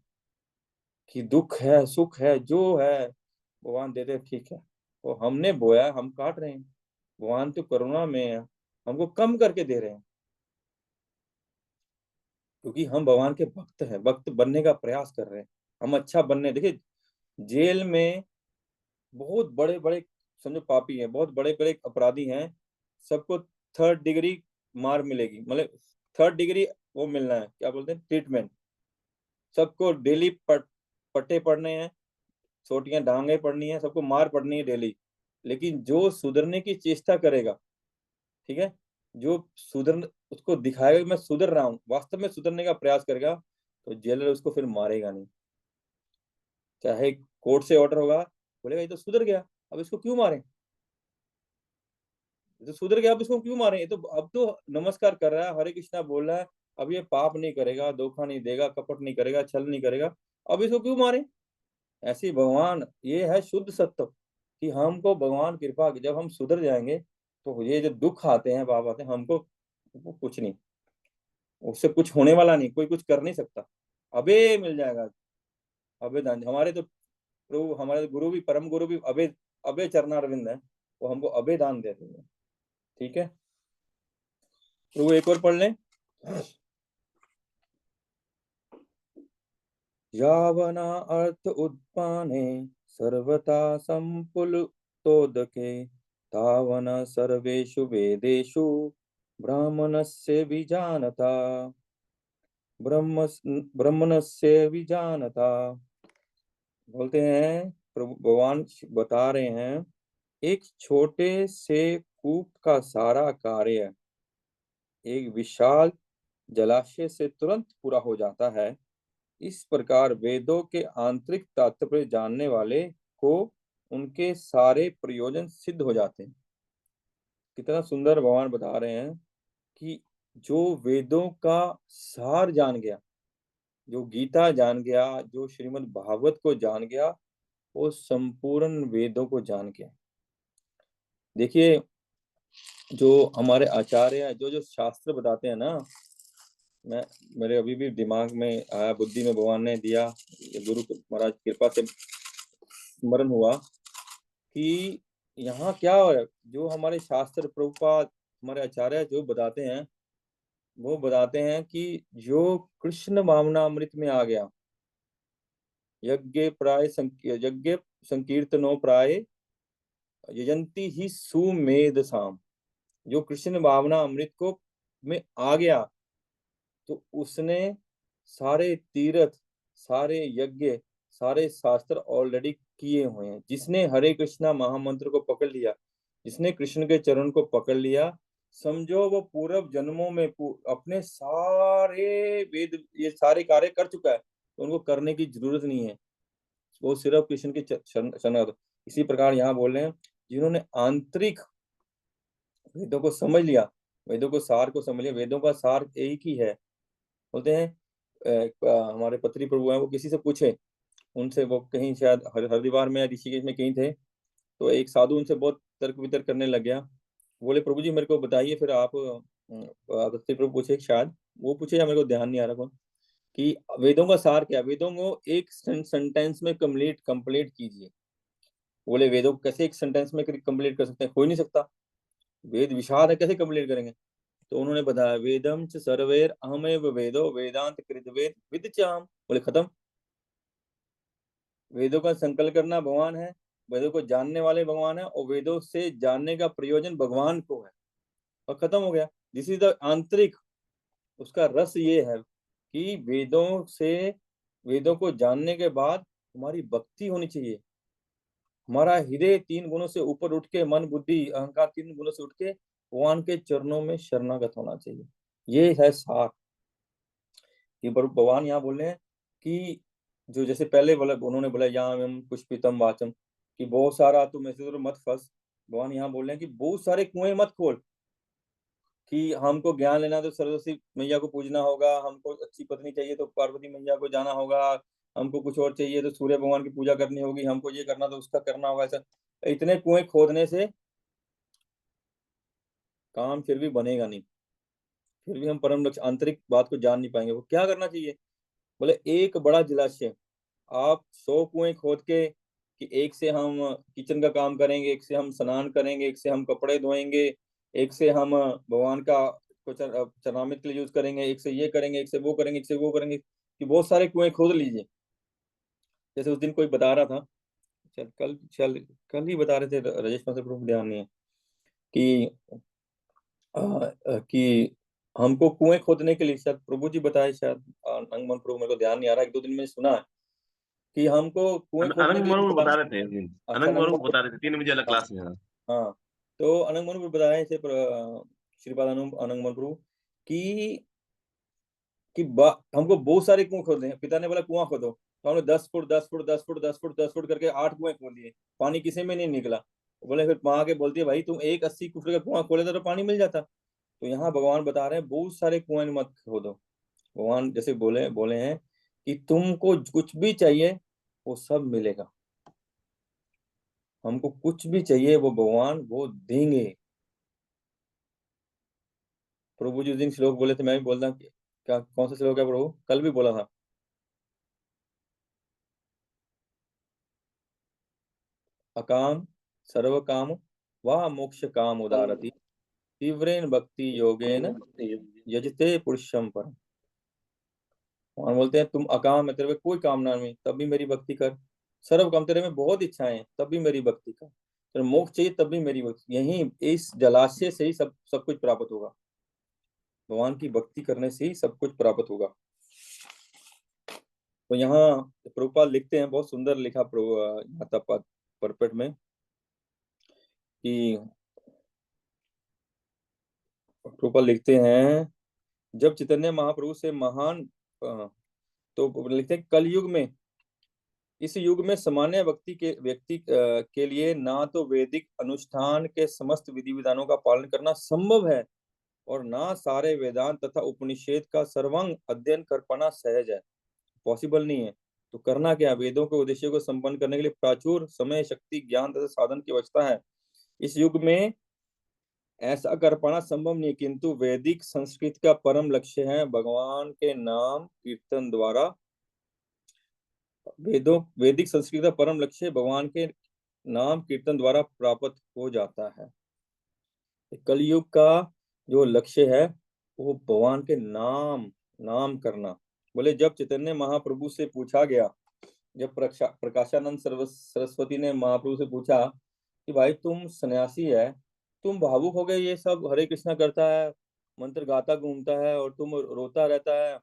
कि दुख है सुख है जो है भगवान देते हैं, ठीक है। वो हमने बोया हम काट रहे हैं, भगवान तो करुणा में है, हमको कम करके दे रहे हैं, क्योंकि हम भगवान के भक्त हैं, भक्त बनने का प्रयास कर रहे हैं, हम अच्छा बनने। देखिए जेल में बहुत बड़े बड़े समझो पापी हैं, बहुत बड़े बड़े अपराधी हैं, सबको 3rd डिग्री मार मिलेगी, मतलब 3rd डिग्री वो मिलना है, क्या बोलते हैं, ट्रीटमेंट। सबको डेली पट्टे पड़ने हैं, छोटियां डांगे पड़नी है, सबको मार पड़नी है डेली। लेकिन जो सुधरने की चेष्टा करेगा, ठीक है, जो सुधर उसको दिखाएगा कि मैं सुधर रहा हूँ, वास्तव में सुधरने का प्रयास करेगा, तो जेलर उसको फिर मारेगा नहीं। चाहे कोर्ट से ऑर्डर होगा, बोलेगा ये तो सुधर गया, अब इसको क्यों मारें, ये तो सुधर गया, अब इसको क्यों मारें, ये तो अब तो नमस्कार कर रहा है, हरे कृष्णा बोल रहा है, अब ये पाप नहीं करेगा, धोखा नहीं देगा, कपट नहीं करेगा, छल नहीं करेगा, अब इसको क्यों मारें। ऐसी भगवान, ये है शुद्ध सत्य, कि हमको भगवान कृपा की, जब हम सुधर जाएंगे तो ये जो दुख आते हैं पाप आते हैं, हमको वो कुछ नहीं, उससे कुछ होने वाला नहीं, कोई कुछ कर नहीं सकता, अबे मिल जाएगा। अबे दान हमारे तो प्रभु, हमारे गुरु भी, परम गुरु भी अबे अबे चरणारविंद है, वो हमको अबे दान देते हैं, ठीक है। प्रभु एक और पढ़ लें। यावना अर्थ उत्पाने सर्वथा संपुलतोदके तावन सर्वेषु वेदेषु ब्राह्मणस्य विजानता, ब्रह्मणस्य विजानता। बोलते हैं प्रभु भगवान बता रहे हैं, एक छोटे से कूप का सारा कार्य एक विशाल जलाशय से तुरंत पूरा हो जाता है। इस प्रकार वेदों के आंतरिक तात्पर्य जानने वाले को उनके सारे प्रयोजन सिद्ध हो जाते हैं। कितना सुंदर भगवान बता रहे हैं कि जो वेदों का सार जान गया, जो गीता जान गया, जो श्रीमद् भागवत को जान गया, वो संपूर्ण वेदों को जान गया। देखिए जो हमारे आचार्य जो जो शास्त्र बताते हैं ना, मैं मेरे अभी भी दिमाग में आया, बुद्धि में भगवान ने दिया, गुरु महाराज कृपा से स्मरण हुआ कि यहाँ क्या हो रहा है। जो हमारे शास्त्र प्रभुपाद हमारे आचार्य जो बताते हैं, वो बताते हैं कि जो कृष्ण भावनामृत में आ गया, यज्ञ संकीर्तनो प्राय यजंती ही सुमेध साम, जो कृष्ण भावना अमृत को में आ गया तो उसने सारे तीर्थ, सारे यज्ञ, सारे शास्त्र ऑलरेडी किए हुए हैं। जिसने हरे कृष्णा महामंत्र को पकड़ लिया, जिसने कृष्ण के चरण को पकड़ लिया, समझो वो पूर्व जन्मों में अपने सारे वेद ये सारे कार्य कर चुका है, तो उनको करने की जरूरत नहीं है, वो सिर्फ कृष्ण के शरण। इसी प्रकार यहाँ बोल रहे हैं, जिन्होंने आंतरिक वेदों को समझ लिया, वेदों को सार को समझ लिया, वेदों का सार एक ही है। बोलते हैं हमारे पत्री प्रभु हैं, वो किसी से पूछे, उनसे वो कहीं शायद हरिद्वार में या ऋषिकेश में कहीं थे, तो एक साधु उनसे बहुत तर्क वितर्क करने लग गया। बोले प्रभु जी मेरे को बताइए, फिर आप पत्री प्रभु पूछे शायद, वो पूछे या मेरे को ध्यान नहीं आ रहा कौन, कि वेदों का सार क्या, वेदों को एक सेंटेंस में कंप्लीट कीजिए। बोले वेदों को कैसे एक सेंटेंस में कंप्लीट कर सकते हैं, हो ही नहीं सकता, वेद विशाल है, कैसे कंप्लीट करेंगे। तो उन्होंने बताया वेदम च सर्वेर अहमेव वेदो वेदांत कृत वेद विदचाम। बोले खत्म, वेदों का संकल्प करना भगवान है, वेदों को जानने वाले भगवान है, और वेदों से जानने का प्रयोजन भगवान को है, और खत्म हो गया। दिस इज द आंतरिक, उसका रस ये है कि वेदों को जानने के बाद हमारी भक्ति होनी चाहिए, हमारा हृदय 3 गुणों से ऊपर उठ के, मन बुद्धि अहंकार 3 गुणों से उठ के भगवान के चरणों में शरणागत होना चाहिए। ये है सार कि भगवान यहाँ बोल रहे हैं कि जो जैसे पहले बोला, उन्होंने बोला याम पुष्पितम वाचम, कि बहुत सारा तुम ऐसे तो मत फंस। भगवान यहाँ बोल रहे हैं कि बहुत सारे कुएं मत खोल, कि हमको ज्ञान लेना तो सरस्वती मैया को पूजना होगा, हमको अच्छी पत्नी चाहिए तो पार्वती मैया को जाना होगा, हमको कुछ और चाहिए तो सूर्य भगवान की पूजा करनी होगी, हमको ये करना तो उसका करना होगा। ऐसा इतने कुएं खोदने से काम फिर भी बनेगा नहीं, फिर भी हम परम लक्ष्य आंतरिक बात को जान नहीं पाएंगे। वो क्या करना चाहिए? बोले एक बड़ा जलाशय, आप 100 कुएं खोद के, कि एक से हम किचन का काम करेंगे, एक से हम स्नान करेंगे, एक से हम कपड़े धोएंगे, एक से हम भगवान का कुछ चरणामृत के लिए यूज करेंगे, एक से ये करेंगे, एक से वो करेंगे, एक से वो करेंगे, कि बहुत सारे कुएं खोद लीजिए। जैसे उस दिन कोई बता रहा था, कल ही बता रहे थे, राजेश प्रभु ध्यान नहीं है, कि कि हमको कुएं खोदने के लिए, शायद प्रभु जी बताए, शायद अंगमन प्रभु, मेरे को ध्यान नहीं आ रहा, 1-2 दिन में सुना है कि हमको कुएं खोदने अनंग के लिए मनु बताना। बता रहे थे उस दिन, अच्छा, अनंग मनु अनंग बता रहे थे 3 बजे वाला हाँ क्लास में। हाँ हाँ, तो अनंग मनु बताया ऐसे श्रीपाद अनंग मनु प्रभु कि हमको बहुत सारे कुएं खोदने हैं। पिता ने बोला कुआं खोदो, तो हमने 10 foot 10 foot 10 foot 10 foot 10 foot करके 8 कुएं खोद दिए, पानी किसी में नहीं निकला। बोले, फिर वहां के बोलती है, भाई तुम एक 80 फुट का कुआं खोले तो पानी मिल जाता। तो यहाँ भगवान बता रहे हैं बहुत सारे कुएं मत खोदो। भगवान जैसे बोले बोले हैं कि तुमको कुछ भी चाहिए वो सब मिलेगा, हमको कुछ भी चाहिए वो भगवान वो देंगे। प्रभु जी उस दिन श्लोक बोले थे, मैं भी बोलता, क्या कौन सा श्लोक है प्रभु? कल भी बोला था, अकाम सर्व काम व मोक्ष काम उदारति तीव्रेन भक्ति योगेन यजते पुरुषम पर। भगवान बोलते हैं तुम अकाम है, तेरे में कोई कामना नहीं, तब भी मेरी भक्ति कर। सर्व काम, तेरे में बहुत इच्छाएं हैं, तब भी मेरी भक्ति कर। तेरे मोक्ष चाहिए, तब भी मेरी भक्ति। यही इस जलाशय से ही सब कुछ प्राप्त होगा, भगवान की भक्ति करने से ही सब कुछ प्राप्त होगा। तो यहाँ प्रभुपाद लिखते हैं, बहुत सुंदर लिखा प्रभु परपेट में, कि प्रभुपाद लिखते हैं, जब चैतन्य महाप्रभु से महान तो लिखते हैं कलयुग में, इस युग में सामान्य व्यक्ति के लिए ना तो वैदिक अनुष्ठान के समस्त विधि विधानों का पालन करना संभव है, और ना सारे वेदांत तथा उपनिषद का सर्वांग अध्ययन कर पाना सहज है, पॉसिबल नहीं है। तो करना क्या? वेदों के उद्देश्यों को संपन्न करने के लिए प्रचुर समय, शक्ति, ज्ञान तथा साधन की आवश्यकता है। इस युग में ऐसा कर पाना संभव नहीं, किंतु वैदिक संस्कृत का परम लक्ष्य है भगवान के नाम कीर्तन द्वारा, वैदिक संस्कृत का परम लक्ष्य भगवान के नाम कीर्तन द्वारा प्राप्त हो जाता है। कलयुग का जो लक्ष्य है वो भगवान के नाम करना। बोले, जब चैतन्य महाप्रभु से पूछा गया, जब प्रकाशानंद सरस्वती ने महाप्रभु से पूछा कि भाई तुम सन्यासी है, तुम भावुक हो गए, ये सब हरे कृष्णा करता है, मंत्र गाता घूमता है, और तुम रोता रहता है,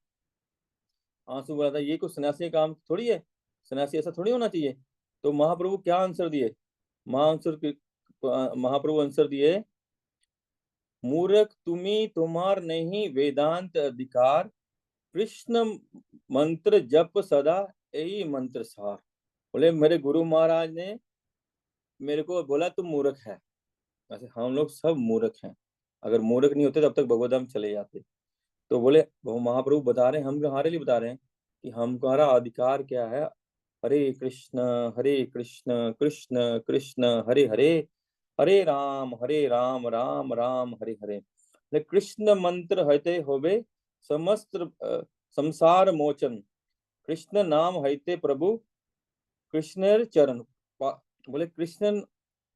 आंसू बहाता है, ये कुछ सन्यासी का काम थोड़ी है, सन्यासी ऐसा थोड़ी होना चाहिए। तो महाप्रभु क्या आंसर दिए? महाप्रभु आंसर दिए, मूर्ख तुम्ही तुम्हार नहीं वेदांत अधिकार, कृष्ण मंत्र जप सदा यही मंत्र सार। बोले, मेरे गुरु महाराज ने मेरे को बोला तुम मूर्ख है। वैसे हम लोग सब मूर्ख हैं, अगर मूर्ख नहीं होते तब तक भगवतधाम चले जाते। तो बोले, वो महाप्रभु बता रहे हैं, हम हमारे लिए बता रहे हैं कि हमारा अधिकार क्या है। हरे कृष्ण कृष्ण कृष्ण हरे हरे, हरे राम राम राम हरे हरे। कृष्ण मंत्र हते होवे समस्त संसार मोचन, कृष्ण नाम हते प्रभु कृष्ण चरण। बोले, कृष्ण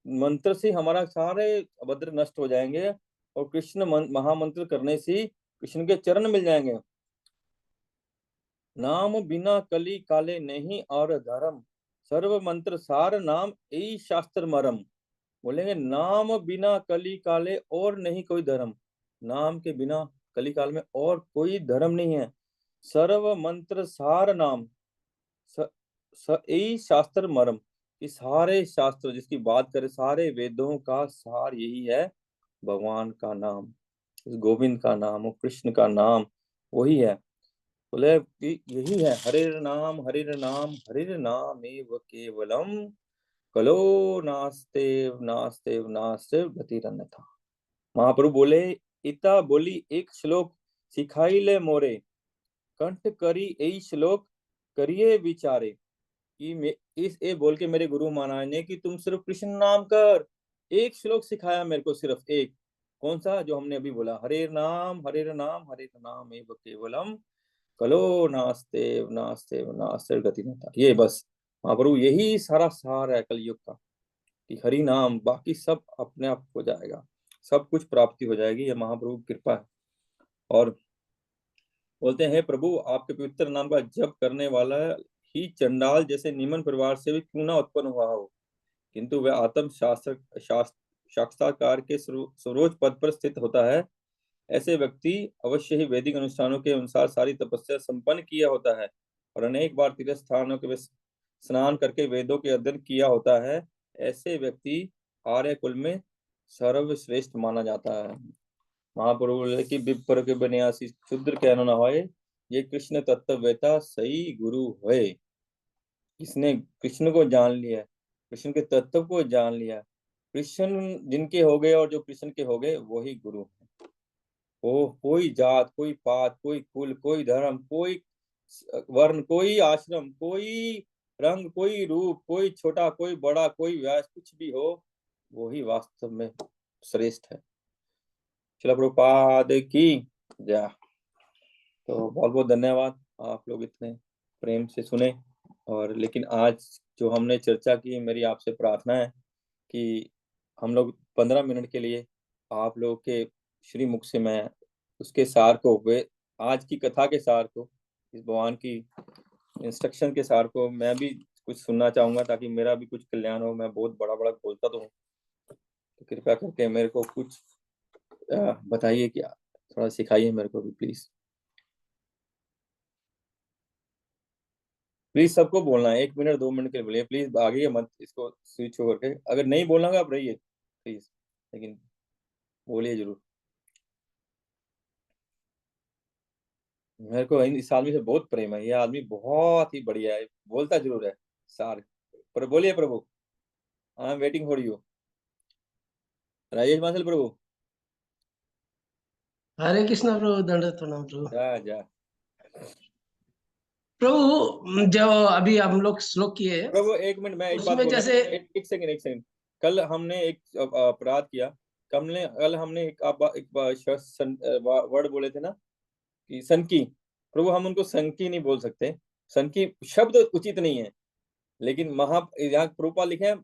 मंत्र से हमारा सारे अभद्र नष्ट हो जाएंगे, और कृष्ण महामंत्र करने से कृष्ण के चरण मिल जाएंगे। नाम बिना कली काले नहीं और धर्म, सर्व मंत्र सार नाम यही शास्त्र मरम। बोलेंगे, नाम बिना कली काले और नहीं कोई धर्म, नाम के बिना कली काल में और कोई धर्म नहीं है। सर्व मंत्र सार नाम यही शास्त्र मरम, कि सारे शास्त्र जिसकी बात करें, सारे वेदों का सार यही है भगवान का नाम, गोविंद का नाम, कृष्ण का नाम वही है। बोले कि यही है, हरिर नाम हरिर नाम एव केवलम कलो नास्तेव नास्तेव नास्तेव गतिरन्यथा। महाप्रभु बोले, इता बोली एक श्लोक सिखाई ले मोरे, कंठ करी यही श्लोक करिए विचारे। कि इस ए बोल के मेरे गुरु महाराज ने कि तुम सिर्फ कृष्ण नाम कर, एक श्लोक सिखाया मेरे को, सिर्फ एक। कौन सा? जो हमने अभी बोला, हरिर नाम हरिर नाम एव केवलम कलो नास्तेव नास्तेव नास्तेव गतिरन्यथा। ये बस महाप्रभु, यही सारा सार है कलयुग का, कि हरि नाम, बाकी सब अपने आप हो जाएगा, सब कुछ प्राप्ति हो जाएगी। ये महाप्रभु की कृपा है। और बोलते हैं, प्रभु आपके पवित्र नाम का जप करने वाला ही चंडाल जैसे निम्न परिवार से भी क्यों ना उत्पन्न हुआ हो, किंतु वह आत्म साक्षात्कार के सर्वोच्च पद पर स्थित होता है। ऐसे व्यक्ति अवश्य ही वैदिक अनुष्ठानों के अनुसार सारी तपस्या संपन्न किया होता है और अनेक बार तीर्थ स्थानों के स्नान करके वेदों के अध्ययन किया होता है। ऐसे व्यक्ति आर्य कुल में सर्वश्रेष्ठ माना जाता है। महाप्रभु बोले कि विप्र के बनियासी शूद्र कहना न होए, ये कृष्ण तत्व वेता सही गुरु है। इसने कृष्ण को जान लिया, कृष्ण के तत्व को जान लिया, कृष्ण जिनके हो गए और जो कृष्ण के हो गए वही गुरु है। वो कोई जात, कोई पात, कोई कुल, कोई धर्म, कोई वर्ण, कोई आश्रम, कोई रंग, कोई रूप, कोई छोटा, कोई बड़ा, कोई व्यास, कुछ भी हो, वही वास्तव में श्रेष्ठ है। श्रील प्रभुपाद की जय। तो बहुत बहुत धन्यवाद, आप लोग इतने प्रेम से सुने। और लेकिन आज जो हमने चर्चा की, मेरी आपसे प्रार्थना है कि हम लोग 15 मिनट के लिए आप लोग के श्री मुख से मैं उसके सार को, वे आज की कथा के सार को, इस भगवान की इंस्ट्रक्शन के सार को मैं भी कुछ सुनना चाहूंगा, ताकि मेरा भी कुछ कल्याण हो। मैं बहुत बड़ा बड़ा बोलता तो हूँ, तो कृपया करके मेरे को कुछ बताइए, क्या थोड़ा सिखाइए मेरे को भी प्लीज। प्लीज सबको बोलना है, 1 मिनट 2 मिनट के लिए बोलिए प्लीज, आगे मत इसको स्विच होकर के। अगर नहीं बोलना होगा आप रहिए प्लीज, लेकिन बोलिए जरूर। मेरे को इस आदमी से बहुत प्रेम है, ये आदमी बहुत ही बढ़िया है, बोलता जरूर है सार। पर बोलिए प्रभु, I am waiting for you. Rajesh Masal प्रभु। हरे कृष्णा प्रभु, दंडवत प्रणाम प्रभु। जा जा प्रभु, जो अभी हम लोग श्लोक किए प्रभु, 1 मिनट मैं एक बात उसमें बोलूं। जैसे एक सेकंड। कल हमने एक अपराध किया। कल हमने एक वर्ड बोले थे ना कि सनकी। प्रभु, हम उनको सनकी नहीं बोल सकते, सनकी शब्द उचित नहीं है। लेकिन यहाँ प्रभुपाल लिखे हैं,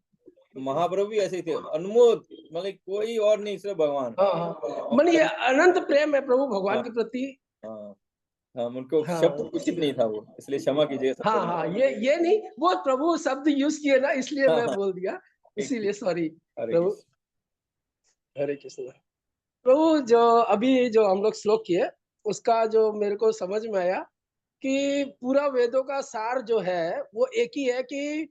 महाप्रभु भी ऐसे थे, अनमोद, मतलब कोई और नहीं, सिर्फ भगवान। मन ये अनंत प्रेम है प्रभु भगवान के प्रति। हाँ, हम उनको हाँ, शब्द उचित नहीं था वो, इसलिए क्षमा कीजिएगा। हाँ, ये नहीं, वो प्रभु शब्द यूज किए ना, इसलिए मैं बोल दिया, ठीक, इसीलिए सॉरी हरे प्रभु। कृष्ण। हरे कृष्ण प्रभु। जो अभी जो हम लोग श्लोक किए, उसका जो मेरे को समझ में आया कि पूरा वेदों का सार जो है वो एक ही है कि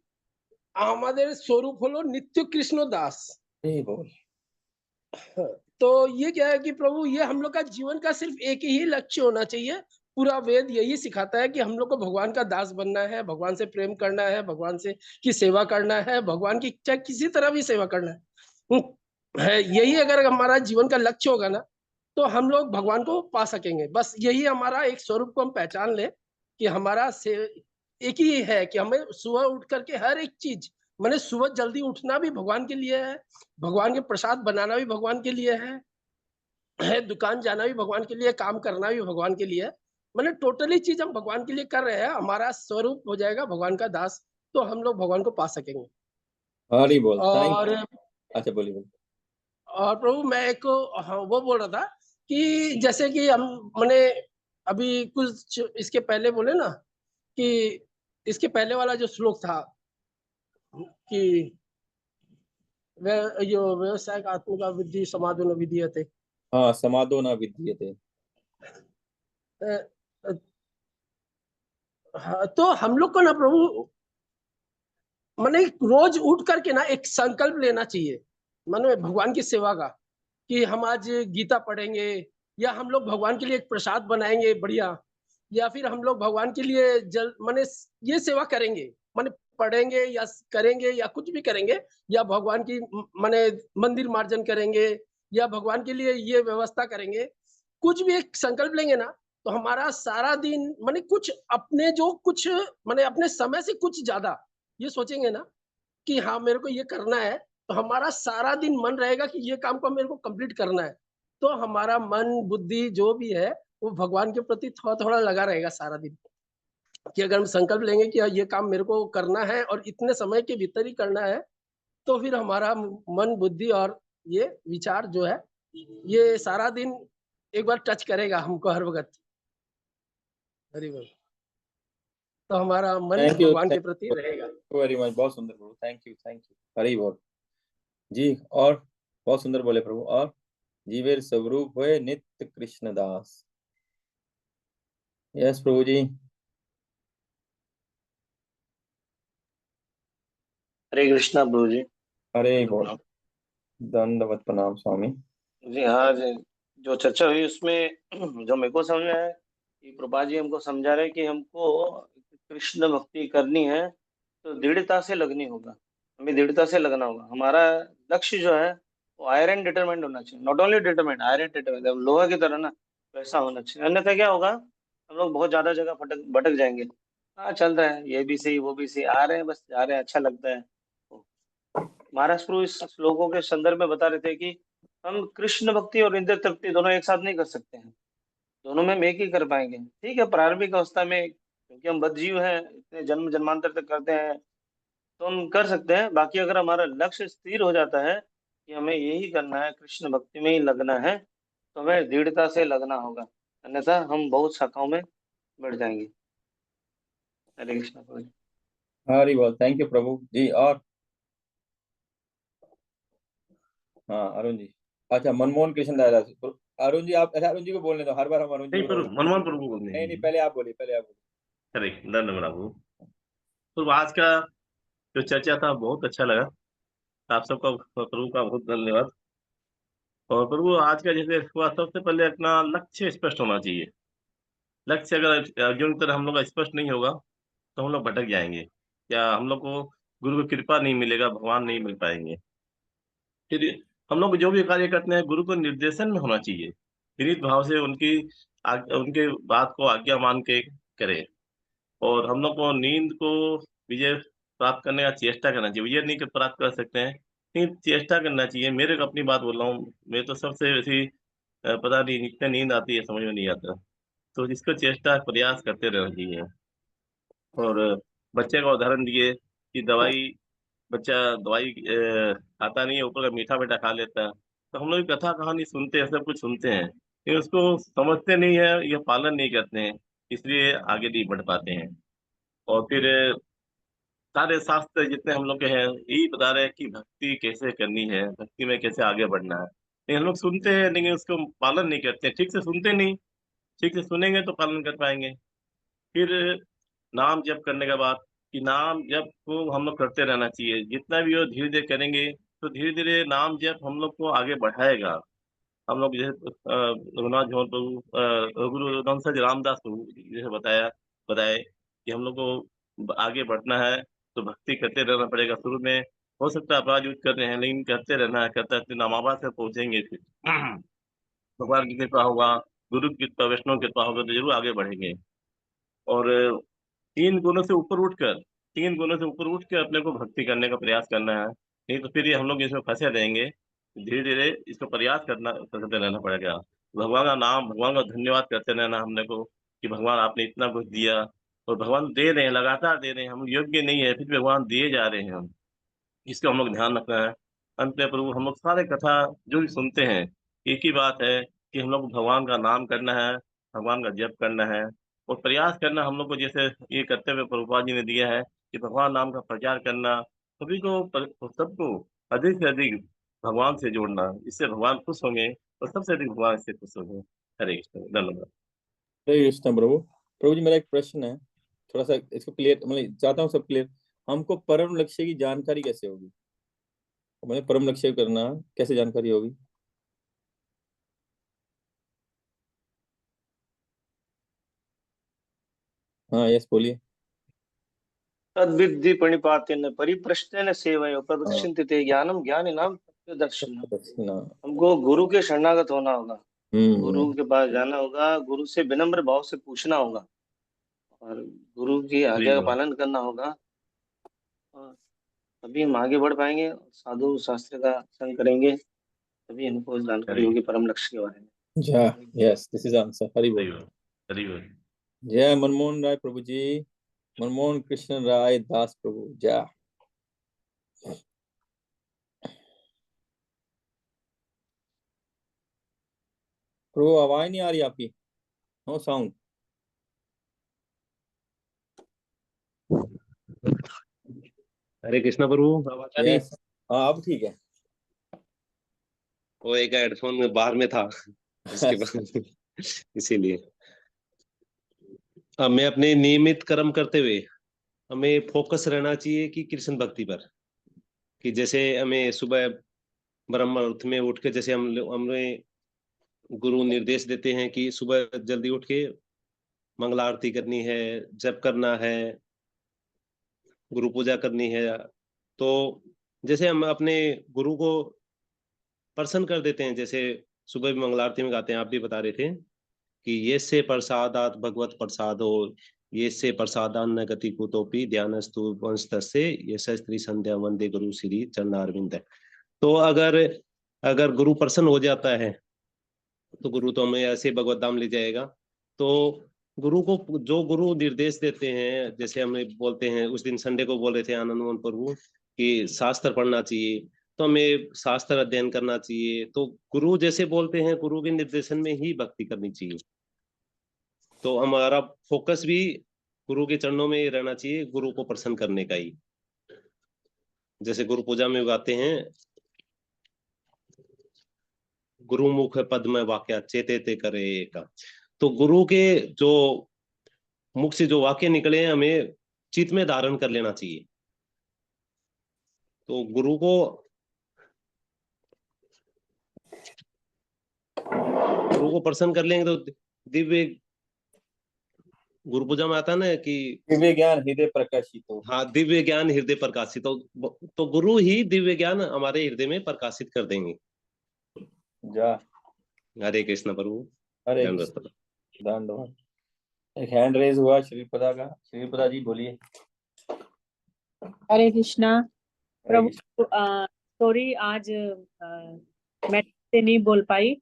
हमारे स्वरूप होलो नित्य कृष्ण दास। नहीं बोल। तो ये क्या है कि प्रभु, ये हम लोग का जीवन का सिर्फ एक ही लक्ष्य होना चाहिए। पूरा वेद यही सिखाता है कि हम लोग को भगवान का दास बनना है, भगवान से प्रेम करना है, भगवान से की सेवा करना है, भगवान की चाहे किसी तरह भी सेवा करना है। यही अगर हमारा जीवन का लक्ष्य होगा ना, तो हम लोग भगवान को पा सकेंगे। बस यही हमारा एक स्वरूप को हम पहचान ले कि हमारा एक ही है कि हमें सुबह उठ करके हर एक चीज, मैंने सुबह जल्दी उठना भी भगवान के लिए है, भगवान के प्रसाद बनाना भी भगवान के लिए है, दुकान जाना भी भगवान के लिए, काम करना भी भगवान के लिए है। मैंने टोटली चीज हम भगवान के लिए कर रहे हैं, हमारा स्वरूप हो जाएगा भगवान का दास, तो हम लोग भगवान को पा सकेंगे। हरी बोल। और अच्छा बोलिए। और प्रभु, मैं एक वो बोल रहा था कि जैसे कि हम मैंने अभी कुछ इसके पहले बोले ना कि इसके पहले वाला जो श्लोक था कि यो व्यवसाय का आत्मिका विधि समाधो न विधीयते। हाँ, समाधो न विधीयते। तो हम लोग को ना प्रभु, मैंने रोज उठ करके ना एक संकल्प लेना चाहिए मैंने भगवान की सेवा का, कि हम आज गीता पढ़ेंगे, या हम लोग भगवान के लिए एक प्रसाद बनाएंगे बढ़िया, या फिर हम लोग भगवान के लिए जल माने ये सेवा करेंगे, माने पढ़ेंगे या करेंगे या कुछ भी करेंगे, या भगवान की माने मंदिर मार्जन करेंगे या भगवान के लिए ये व्यवस्था करेंगे, कुछ भी एक संकल्प लेंगे ना, तो हमारा सारा दिन माने कुछ अपने जो कुछ माने अपने समय से कुछ ज्यादा ये सोचेंगे ना कि हाँ मेरे को ये करना है, तो हमारा सारा दिन मन रहेगा कि ये काम को मेरे को कंप्लीट करना है। तो हमारा मन बुद्धि जो भी है वो भगवान के प्रति थोड़ा थोड़ा लगा रहेगा सारा दिन, कि अगर हम संकल्प लेंगे कि ये काम मेरे को करना है और इतने समय के भीतर ही करना है, तो फिर हमारा मन बुद्धि और ये विचार जो है ये सारा दिन एक बार टच करेगा हमको हर वक्त। हरि बोल। तो हमारा मन थैंक यू, भगवान के थैंक प्रति यू रहेगा। वेरी मच, बहुत सुंदर प्रभु, थैंक यू, थैंक यू, हरी बोल जी। और बहुत सुंदर बोले प्रभु। और जीवेर स्वरूप हुए नित्य कृष्ण दास। यस प्रभु जी। हरे कृष्णा प्रभु जी। हरे बोल, दंडवत प्रणाम स्वामी। जी हाँ जी, जो चर्चा हुई उसमें जो मेरे को समझ में आया कि प्रभा जी हमको समझा रहे कि हमको कृष्ण भक्ति करनी है तो दृढ़ता से लगनी होगा, हमें दृढ़ता से लगना होगा। हमारा लक्ष्य जो है वो आयरन डिटरमेंट होना चाहिए, not only determent, iron determent, लोहा की तरह ना वैसा होना चाहिए। अन्यथा क्या होगा, हम लोग बहुत ज्यादा जगह भटक भटक जाएंगे। हाँ चल रहा है, ये भी सही वो भी सही, आ रहे हैं बस जा रहे हैं, अच्छा लगता है। महाराज प्रभु इस श्लोकों के संदर्भ में बता रहे थे कि हम कृष्ण भक्ति और इंद्र तृप्ति दोनों एक साथ नहीं कर सकते हैं, दोनों में हम एक ही कर पाएंगे। ठीक है, प्रारंभिक अवस्था में क्योंकि हम बद्धजीव हैं, इतने जन्म जन्मांतर तक करते हैं तो हम कर सकते हैं। बाकी अगर हमारा लक्ष्य स्थिर हो जाता है कि हमें यही करना है, कृष्ण भक्ति में ही लगना है, तो हमें दृढ़ता से लगना होगा, अन्यथा हम बहुत शाखाओं में बढ़ जाएंगे। हरे कृष्ण प्रभु जी। हरी बोल, थैंक यू प्रभु जी। और हाँ अरुण जी, अच्छा मनमोहन कृष्ण दास। अरुण जी आप, अच्छा अरुण जी को बोलने दो, हर बार हम अरुण जी नहीं को पर बोलते मनमोहन प्रभु बोलने हैं। नहीं नहीं, हैं। पहले आप बोलिए, पहले आप बोलिए। अरे धन्यवाद प्रभु। तो आज का जो चर्चा था बहुत अच्छा लगा। आप सबका प्रभु का बहुत धन्यवाद। और प्रभु आज का जैसे हुआ, सबसे पहले अपना लक्ष्य स्पष्ट होना चाहिए। लक्ष्य अगर अर्जुन की तरह हम लोग का स्पष्ट नहीं होगा तो हम लोग भटक जाएंगे, या हम लोग को गुरु की कृपा नहीं मिलेगा, भगवान नहीं मिल पाएंगे। फिर हम लोग जो भी कार्य करते हैं गुरु को निर्देशन में होना चाहिए, विनीत भाव से उनके बात को आज्ञा मान के करें। और हम लोग को नींद को विजय प्राप्त करने का चेष्टा करना चाहिए। विजय नहीं प्राप्त कर सकते हैं लेकिन चेष्टा करना चाहिए। मेरे को अपनी बात बोल रहा हूँ, मैं तो सबसे वैसी पता नहीं इतने नींद आती है, समझ में नहीं आता। तो इसको चेष्टा प्रयास करते रहना चाहिए। और बच्चे का उदाहरण दिए कि बच्चा दवाई खाता नहीं है, ऊपर का मीठा मीठा खा लेता है। तो हम लोग कथा कहानी सुनते हैं, सब कुछ सुनते हैं, लेकिन उसको समझते नहीं है या पालन नहीं करते हैं, इसलिए आगे नहीं बढ़ पाते हैं। और फिर सारे शास्त्र जितने हम लोग के हैं यही बता रहे हैं कि भक्ति कैसे करनी है, भक्ति में कैसे आगे बढ़ना है। लेकिन हम लोग सुनते हैं लेकिन उसको पालन नहीं करते, ठीक से सुनते नहीं, ठीक से सुनेंगे तो पालन कर पाएंगे। फिर नाम जप करने के बाद, कि नाम जप को हम लोग करते रहना चाहिए, जितना भी हो धीरे धीरे करेंगे तो धीरे धीरे नाम जप हम लोग को आगे बढ़ाएगा। हम लोग जैसे रघुनाथ जौन प्रभु गुरु रघुवंश रामदास प्रभु जैसे बताए कि हम लोग को आगे बढ़ना है तो भक्ति करते रहना पड़ेगा। शुरू में हो सकता है अपराध युद्ध कर रहे हैं, लेकिन करते रहना है, करते रहते नामाबा से पहुंचेंगे। फिर भगवान की कृपा होगा, गुरु की कृपा, वैष्णव की कृपा होगा तो जरूर आगे बढ़ेंगे। और तीन गुणों से ऊपर उठकर तीन गुणों से ऊपर उठ के अपने को भक्ति करने का प्रयास करना है। नहीं तो फिर ये हम लोग इसमें फंसे रहेंगे। धीरे धीरे इसको प्रयास करते रहना पड़ेगा। भगवान का नाम, भगवान का धन्यवाद करते रहना हमने को, कि भगवान आपने इतना कुछ दिया। और भगवान दे रहे हैं, लगातार दे रहे हैं, हम योग्य नहीं है फिर भी भगवान दिए जा रहे हैं हम, इसका हम लोग ध्यान रखना है। अंत में प्रभु हम लोग सारे कथा जो भी सुनते हैं, एक ही बात है कि हम लोग भगवान का नाम करना है, भगवान का जप करना है, और प्रयास करना हम लोग को, जैसे ये करते हुए प्रभुपाद जी ने दिया है कि भगवान नाम का प्रचार करना, सभी को सबको अधिक से अधिक भगवान से जोड़ना, इससे भगवान खुश होंगे और सबसे अधिक भगवान इससे खुश होंगे। हरे कृष्ण, धन्यवाद। हरे कृष्ण प्रभु। प्रभु जी मेरा एक प्रश्न है, थोड़ा सा इसको क्लियर, मतलब चाहता हूँ सब क्लियर। हमको परम लक्ष्य की जानकारी कैसे होगी? मतलब परम लक्ष्य करना कैसे जानकारी होगी? हाँ यस बोलिए। तद्विद्धि प्रणिपातेन परिप्रश्नेन सेवया प्रदक्षिणते ते ज्ञानम ज्ञानिनाम दर्शनम। हमको गुरु के शरणागत होना होगा, गुरु के पास जाना होगा, गुरु से विनम्र भाव से पूछना होगा और गुरु की आज्ञा का पालन करना होगा, और तभी हम आगे बढ़ पाएंगे। साधु शास्त्र का संग करेंगे तभी हमको जानकारी होगी परम लक्ष्य के बारे में। Yes this is answer. Hari बोल। हरि बोल। जय मनमोहन राय प्रभु जी, मनमोहन कृष्ण राय दास प्रभु जय। प्रभु आवाज नहीं आ रही आपकी, नो साउंड। हरे कृष्णा प्रभु, आवाज आ रही है? यस हाँ अब ठीक है। वो एक हेडफोन में बाहर में था इसके बाद इसीलिए। हमें अपने नियमित कर्म करते हुए हमें फोकस रहना चाहिए कि कृष्ण भक्ति पर, कि जैसे हमें सुबह ब्रह्म मुहूर्त में उठ के, जैसे हमें गुरु निर्देश देते हैं कि सुबह जल्दी उठ के मंगला आरती करनी है, जप करना है, गुरु पूजा करनी है। तो जैसे हम अपने गुरु को प्रसन्न कर देते हैं, जैसे सुबह भी मंगला आरती में गाते हैं, आप भी बता रहे थे कि ये से प्रसादात भगवत प्रसादो, ये से प्रसादान्न गति कुतोपि ध्यानस्तु वंशतस्य ये स्त्री संध्या वंदे गुरु श्री चरणारविंद। तो अगर गुरु प्रसन्न हो जाता है तो गुरु तो हमें ऐसे भगवत धाम ले जाएगा। तो गुरु को जो गुरु निर्देश देते हैं, जैसे हमें बोलते हैं, उस दिन संडे को बोल रहे थे आनंद मोहन प्रभु कि शास्त्र पढ़ना चाहिए, तो हमें शास्त्र अध्ययन करना चाहिए। तो गुरु जैसे बोलते हैं, गुरु के निर्देशन में ही भक्ति करनी चाहिए। तो हमारा फोकस भी गुरु के चरणों में रहना चाहिए, गुरु को प्रसन्न करने का ही। जैसे गुरु पूजा में गाते हैं, गुरुमुख पद में वाक्य चेते ते करे का। तो गुरु के जो मुख से जो वाक्य निकले हैं हमें चित्त में धारण कर लेना चाहिए। तो गुरु को प्रसन्न कर लेंगे तो दिव्य, गुरु पूजा में आता है ना कि दिव्य ज्ञान हृदय प्रकाशित हो। हाँ, दिव्य ज्ञान हृदय प्रकाशित। तो गुरु ही दिव्य ज्ञान हमारे हृदय में प्रकाशित कर देंगे। जा हरे कृष्ण प्रभु। हरे धन्यवाद। एक हैंड रेज हुआ श्रीपदा का, श्रीपदा जी बोलिए। हरे कृष्णा प्रभु। सॉरी आज मैं से नहीं बोल पाई,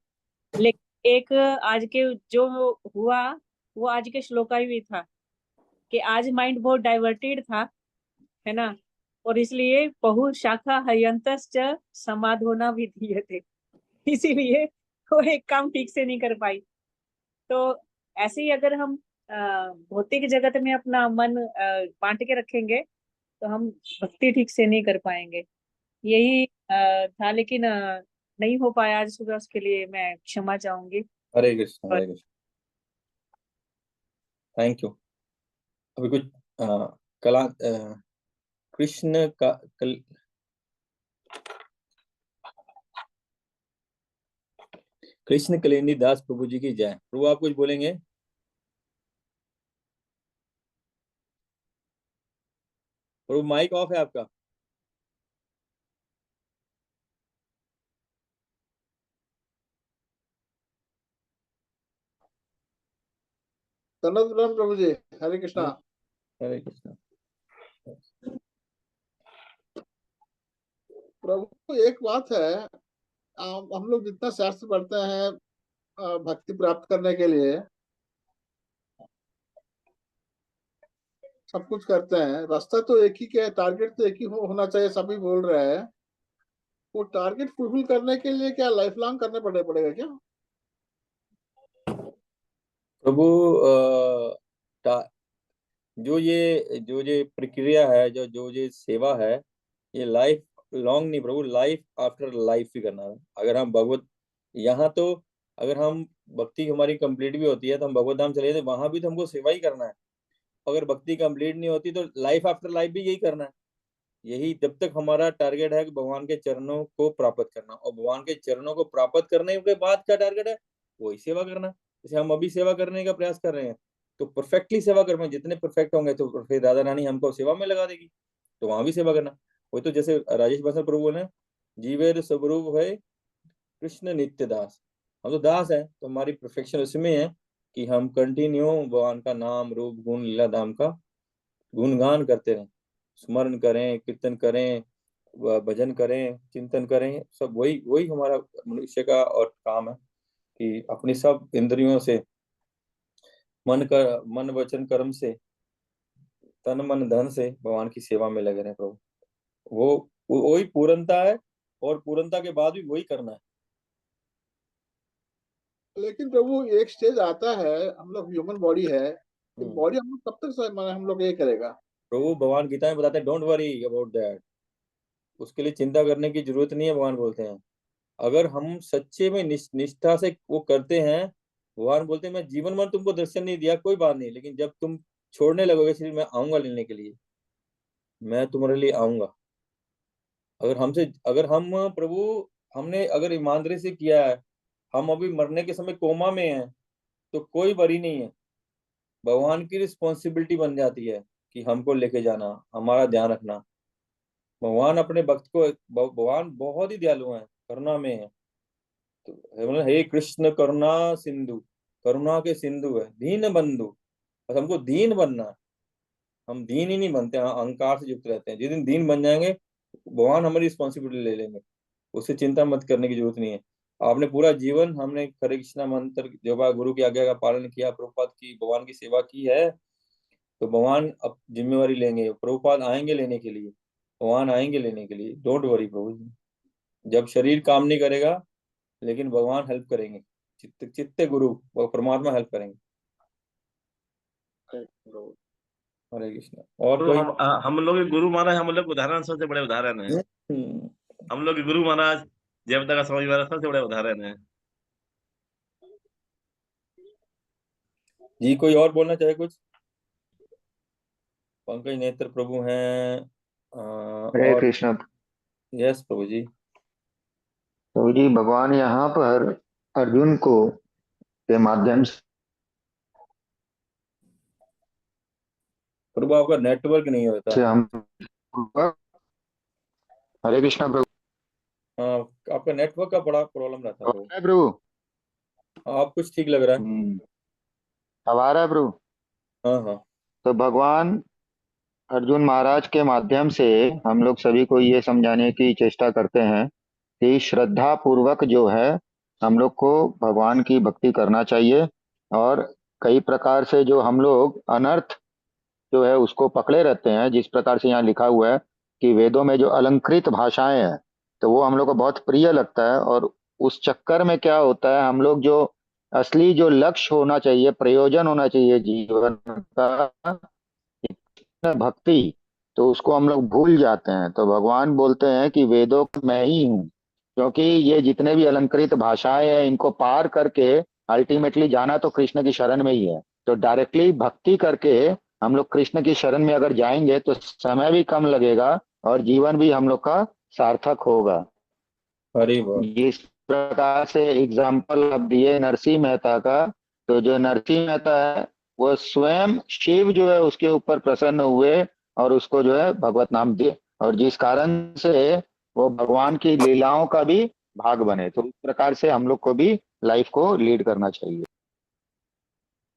लेकिन एक आज के जो हुआ वो आज के श्लोका ही था कि आज माइंड बहुत डाइवर्टेड था, है ना, और इसलिए बहु शाखा हयंतश्च समाधोना भी दिए थे, इसीलिए वो एक काम ठीक से नहीं कर पाई। तो ऐसे ही अगर हम भौतिक जगत में अपना मन बांट के रखेंगे तो हम भक्ति ठीक से नहीं कर पाएंगे। यही था, लेकिन नहीं हो पाया आज सुबह, उसके लिए मैं क्षमा चाहूंगी। हरे कृष्ण हरे कृष्ण। Thank you. अभी कुछ कला कृष्ण का कृष्ण कलेंदी दास प्रभु जी की जय। प्रभु आप कुछ बोलेंगे? प्रभु माइक ऑफ है आपका। प्रभु जी हरे कृष्णा। हरे कृष्णा। प्रभु एक बात है, हम लोग जितना शास्त्र पढ़ते हैं भक्ति प्राप्त करने के लिए, सब कुछ करते हैं, रास्ता तो एक ही के, टारगेट तो एक ही होना चाहिए, सभी बोल रहे हैं। वो टारगेट फुलफिल करने के लिए क्या लाइफ लॉन्ग करने पड़ेगा क्या? प्रभु जो ये प्रक्रिया है, जो ये सेवा है, ये लाइफ लॉन्ग नहीं प्रभु, लाइफ आफ्टर लाइफ ही करना है। अगर हम भगवत यहाँ तो अगर हम भक्ति हमारी कंप्लीट भी होती है तो हम भगवत धाम चले जाते, वहां भी तो हमको सेवा ही करना है। अगर भक्ति कंप्लीट नहीं होती तो लाइफ आफ्टर लाइफ भी यही करना है। यही जब तक हमारा टारगेट है कि भगवान के चरणों को प्राप्त करना, और भगवान के चरणों को प्राप्त करने के बाद क्या टारगेट है, वही सेवा करना। जैसे हम अभी सेवा करने का प्रयास कर रहे हैं, तो परफेक्टली सेवा कर, जितने परफेक्ट होंगे तो फिर राधा रानी हमको सेवा में लगा देगी, तो वहां भी सेवा करना। वही तो जैसे राजेश बसंत प्रभु ने जीवेर स्वरूप है कृष्ण नित्य दास, हम तो दास हैं, तो हमारी परफेक्शन उसमें है कि हम कंटिन्यू भगवान का नाम रूप गुण लीला धाम का गुणगान करते रहें, स्मरण करें, कीर्तन करें, भजन करें, चिंतन करें, सब वही वही हमारा मनुष्य का और काम है कि अपनी सब इंद्रियों से, मन वचन कर्म से, तन मन धन से भगवान की सेवा में लगे रहे प्रभु। वही पूर्णता है, और पूर्णता के बाद भी वही करना है। लेकिन प्रभु एक स्टेज आता है, हम लोग ह्यूमन बॉडी है, बॉडी हम लोग कब तक हम लोग ये करेगा? प्रभु भगवान गीता में बताते हैं डोंट वरी अबाउट दैट, उसके लिए चिंता करने की जरूरत नहीं है। भगवान बोलते हैं अगर हम सच्चे में निष्ठा से वो करते हैं, भगवान बोलते हैं मैं जीवन भर तुमको दर्शन नहीं दिया कोई बात नहीं, लेकिन जब तुम छोड़ने लगोगे शरीर, मैं आऊंगा लेने के लिए, मैं तुम्हारे लिए आऊंगा। अगर हम प्रभु, हमने अगर ईमानदारी से किया है, हम अभी मरने के समय कोमा में हैं, तो कोई वरी नहीं है। भगवान की रिस्पॉन्सिबिलिटी बन जाती है कि हमको लेके जाना, हमारा ध्यान रखना। भगवान अपने भक्त को, भगवान बहुत ही दयालु है, करुणा में है। तो हे कृष्ण करुणा सिंधु, करुणा के सिंधु है, दीन बंधु। बस हमको दीन बनना है, हम दीन ही नहीं बनते, अहंकार से युक्त रहते हैं। जिस दिन दीन बन जाएंगे, भगवान हमारी रिस्पॉन्सिबिलिटी ले लेंगे, उससे चिंता मत करने की जरूरत नहीं है। आपने पूरा जीवन, हमने हरे कृष्णा मंत्र जो गुरु की आज्ञा का पालन किया, प्रभुपाद की भगवान की सेवा की है, तो भगवान अब जिम्मेवारी लेंगे, प्रभुपाद आएंगे लेने के लिए, भगवान आएंगे लेने के लिए, डोंट वरी प्रभु जी। जब शरीर काम नहीं करेगा, लेकिन भगवान हेल्प करेंगे, चित्ते गुरु वो परमात्मा हेल्प करेंगे। हरे कृष्णा। और तो कोई? हम लोग के गुरु महाराज, हम लोग उदाहरण सबसे बड़े उदाहरण है। हम लोग के गुरु महाराज जयवता का स्वामी महाराज सबसे बड़े उदाहरण है। जी कोई और बोलना चाहे कुछ? पंकज नेत्र प्रभु हैं। हरे और कृष्ण। यस प्रभु जी। तो जी भगवान यहाँ पर अर्जुन को के माध्यम प्रभु आपका नेटवर्क नहीं होता। से हम हरे कृष्ण प्रभु। हाँ, आपका नेटवर्क का बड़ा प्रॉब्लम रहता है है प्रभु। आप कुछ ठीक लग रहा है। अब आ रहा है प्रभु। हाँ हाँ। तो भगवान अर्जुन महाराज के माध्यम से हम लोग सभी को ये समझाने की चेष्टा करते हैं कि श्रद्धा पूर्वक जो है हम लोग को भगवान की भक्ति करना चाहिए, और कई प्रकार से जो हम लोग अनर्थ जो है उसको पकड़े रहते हैं, जिस प्रकार से यहाँ लिखा हुआ है कि वेदों में जो अलंकृत भाषाएं हैं, तो वो हम लोग को बहुत प्रिय लगता है। और उस चक्कर में क्या होता है, हम लोग जो असली जो लक्ष्य होना चाहिए, प्रयोजन होना चाहिए जीवन का, भक्ति, तो उसको हम लोग भूल जाते हैं। तो भगवान बोलते हैं कि वेदों का मैं ही हूँ, क्योंकि ये जितने भी अलंकृत भाषाएं हैं इनको पार करके अल्टीमेटली जाना तो कृष्ण की शरण में ही है। तो डायरेक्टली भक्ति करके हम लोग कृष्ण की शरण में अगर जाएंगे तो समय भी कम लगेगा और जीवन भी हम लोग का सार्थक होगा। इस प्रकार से एग्जाम्पल अब दिए नरसिंह मेहता का। तो जो नरसिंह मेहता है वो स्वयं शिव जो है उसके ऊपर प्रसन्न हुए और उसको जो है भगवत नाम दिए, और जिस कारण से वो भगवान की लीलाओं का भी भाग बने। तो इस प्रकार से हम लोग को भी लाइफ को लीड करना चाहिए।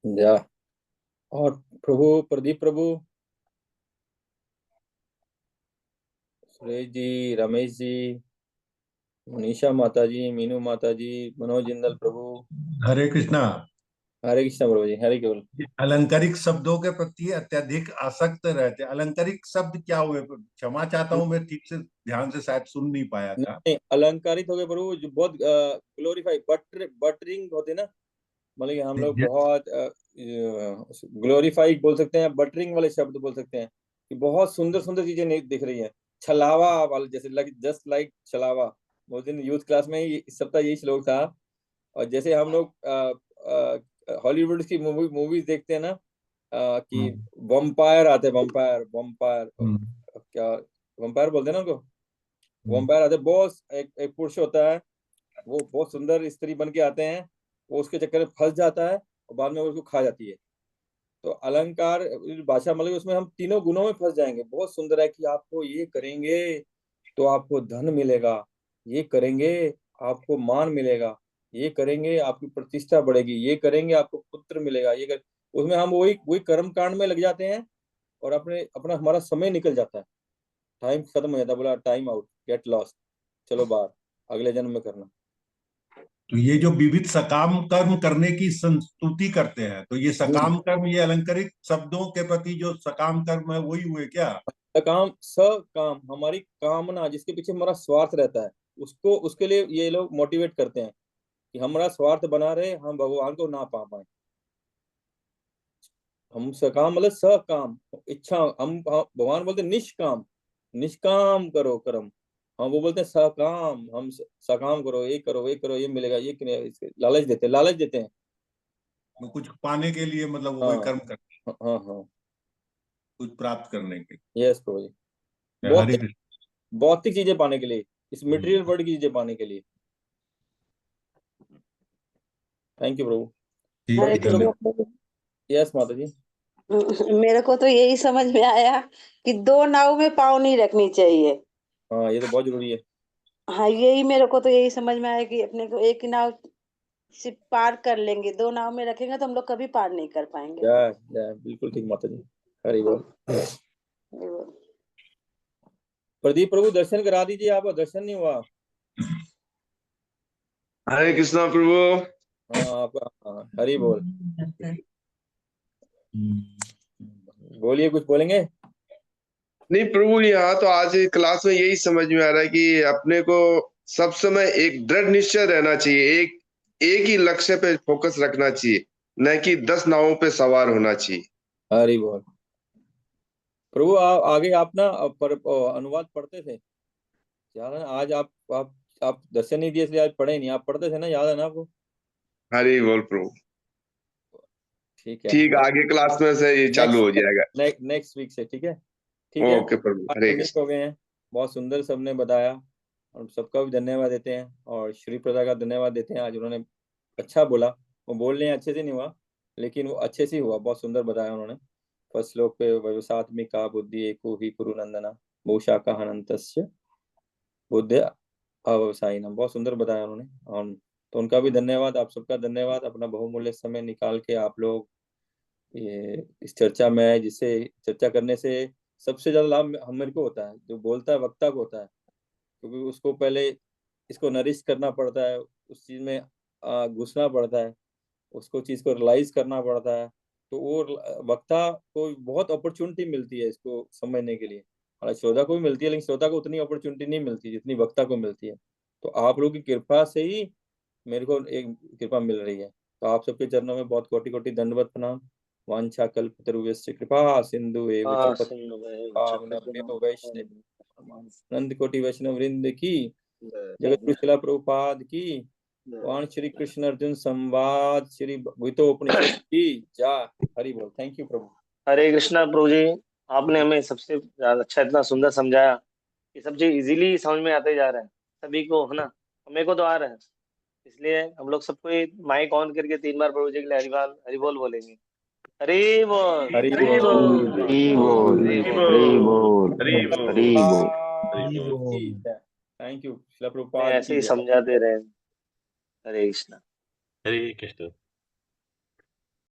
या और प्रभु प्रदीप प्रभु, सुरेश जी, रमेश जी, मनीषा माता जी, मीनू माता जी, मनोज जिंदल प्रभु। हरे कृष्णा। हरे कृष्णा प्रभु जी। हरे केवल। अलंकारिक शब्दों के प्रति अत्यधिक आसक्त रहते। अलंकारिक शब्द क्या हुए? क्षमा चाहता हूँ, मैं ठीक से ध्यान से शायद सुन नहीं पाया था। नहीं, अलंकारित हो गए प्रभु, जो बहुत ग्लोरीफाई बटरिंग होते ना, मतलब कि हम लोग बहुत ग्लोरीफाई बोल सकते हैं, बटरिंग वाले शब्द बोल सकते हैं कि बहुत सुंदर सुंदर चीजें दिख रही हैं। छलावा वाले जैसे जस्ट लाइक छलावा, उस दिन यूथ क्लास में इस सप्ताह यही श्लोक था। और जैसे हम लोग हॉलीवुड की मूवीज देखते हैं ना, कि वम्पायर आते, वम्पायर क्या वम्पायर बोलते हैं ना उनको, वम्पायर आते, बहुत एक पुरुष होता है, वो बहुत सुंदर स्त्री बन के आते हैं, वो उसके चक्कर में फंस जाता है और बाद में वो उसको खा जाती है। तो अलंकार भाषा मतलब उसमें हम तीनों गुणों में फंस जाएंगे। बहुत सुंदर है कि आपको ये करेंगे तो आपको धन मिलेगा, ये करेंगे आपको मान मिलेगा, ये करेंगे आपकी प्रतिष्ठा बढ़ेगी, ये करेंगे आपको पुत्र मिलेगा, उसमें हम वही वही कर्म कांड में लग जाते हैं और अपना हमारा समय निकल जाता है, टाइम खत्म हो जाता है। बोला टाइम आउट, गेट लॉस्ट, चलो बाहर, अगले जन्म में करना। तो ये जो विविध सकाम कर्म करने की संस्तुति करते हैं, तो ये सकाम कर्म, ये अलंकारिक शब्दों के प्रति जो सकाम कर्म है वही हुए क्या? सकाम हमारी कामना, जिसके पीछे हमारा स्वार्थ रहता है, उसके लिए ये लोग मोटिवेट करते हैं कि हमारा स्वार्थ बना रहे, हम भगवान को ना पा पाए। हम सकाम मतलब सकाम, इच्छा, हम भगवान बोलते निष्काम, निष्काम करो कर्म। हम वो बोलते हैं सकाम, हम सकाम करो, ये करो, ये करो, ये मिलेगा, ये लालच देते हैं कुछ पाने के लिए, मतलब वो कोई कर्म करते हैं। हाँ, कुछ प्राप्त करने के। यस प्रभु जी, भौतिक चीजें पाने के लिए, इस मटेरियल वर्ल्ड की चीजें पाने के लिए। Thank you Prabhu. Hare Krishna Prabhu. Yes माता जी। मेरे को तो यही समझ में आया कि 2 नाव में पाँव नहीं रखनी चाहिए। हाँ, ये तो बहुत जरूरी है। हाँ, यही मेरे को तो यही समझ में आया कि अपने को एक नाव सिर्फ पार कर लेंगे, 2 नाव में रखेंगे तो हम लोग कभी पार नहीं कर पाएंगे। बिल्कुल ठीक माता जी, हरि बोल। प्रदीप प्रभु दर्शन करा दीजिए, आपका दर्शन नहीं हुआ। हरे कृष्णा प्रभु। हाँ, आपका हरि बोल। बोलिए, कुछ बोलेंगे? नहीं प्रभु, यहाँ तो आज क्लास में यही समझ में आ रहा है कि अपने को सब समय एक दृढ़ निश्चय रहना चाहिए, एक ही लक्ष्य पे फोकस रखना चाहिए, न कि 10 नावों पे सवार होना चाहिए। हरि बोल। प्रभु आगे आप ना अनुवाद पढ़ते थे, याद है ना? आज आप दर्शन नहीं दिए इसलिए आज पढ़े नहीं, आप पढ़ते थे ना, याद है ना आपको? हरि बोल प्रभु। ठीक है, ठीक, आगे क्लास में से ये चालू हो जाएगा। नेक्स्ट वीक से, ठीक है? ठीक है, ओके प्रभु, हरे कृष्ण। हो गए हैं, बहुत सुंदर सबने बताया, और सबका भी धन्यवाद देते हैं, और श्री प्रदा का धन्यवाद देते हैं। आज उन्होंने अच्छा बोला, वो बोल रहे हैं अच्छे से नहीं हुआ, लेकिन वो अच्छे से हुआ, बहुत सुंदर बताया उन्होंने। फर्स्ट श्लोक पे व्यवसात्मिका बुद्धि एको ही कुरुनंदना बहुशाखा हनंतस्य बुद्धि अव्यवसायिनम, बहुत सुंदर बताया उन्होंने। और तो उनका भी धन्यवाद, आप सबका धन्यवाद, अपना बहुमूल्य समय निकाल के आप लोग ये इस चर्चा में, जिससे चर्चा करने से सबसे ज्यादा लाभ मेरे को होता है, जो बोलता है वक्ता को होता है, क्योंकि उसको पहले इसको नरिश करना पड़ता है, उस चीज में घुसना पड़ता है, उसको चीज को रियलाइज करना पड़ता है, तो वो वक्ता को बहुत अपॉर्चुनिटी मिलती है इसको समझने के लिए। हालांकि श्रोता को भी मिलती है, लेकिन श्रोता को उतनी अपॉर्चुनिटी नहीं मिलती जितनी वक्ता को मिलती है। तो आप लोगों की कृपा से ही मेरे को एक कृपा मिल रही है। तो आप सबके चरणों में बहुत कोटि कोटि दंडवत प्रणाम। वांछा कल्पतरुभ्यश्च कृपा सिंधु एव च पतितानां वैष्णव नंद कोटि वैष्णव वृंद की, जगत गुरु शिला प्रभुपाद की, वाण श्री कृष्ण अर्जुन संवाद, श्री भूतोपनिषद की जय। हरि बोल। थैंक यू प्रभु। हरे कृष्णा प्रभु जी, आपने हमें सबसे ज्यादा अच्छा इतना सुंदर समझाया कि सब चीज इजीली समझ में आते जा रहा है सभी को, है ना? हमें को तो आ रहा है, इसलिए हम लोग सबको माइक ऑन करके 3 बार प्रभु जी के लिए हरि बोल बोलेंगे। हरि बोल, हरि हरि बोल, बोल, हरि बोल, हरि बोल, हरि बोल। थैंक यू शिला हमें प्रभुपाद ऐसे की ही जय। समझाते रहे। हरे कृष्णा। हरे कृष्ण।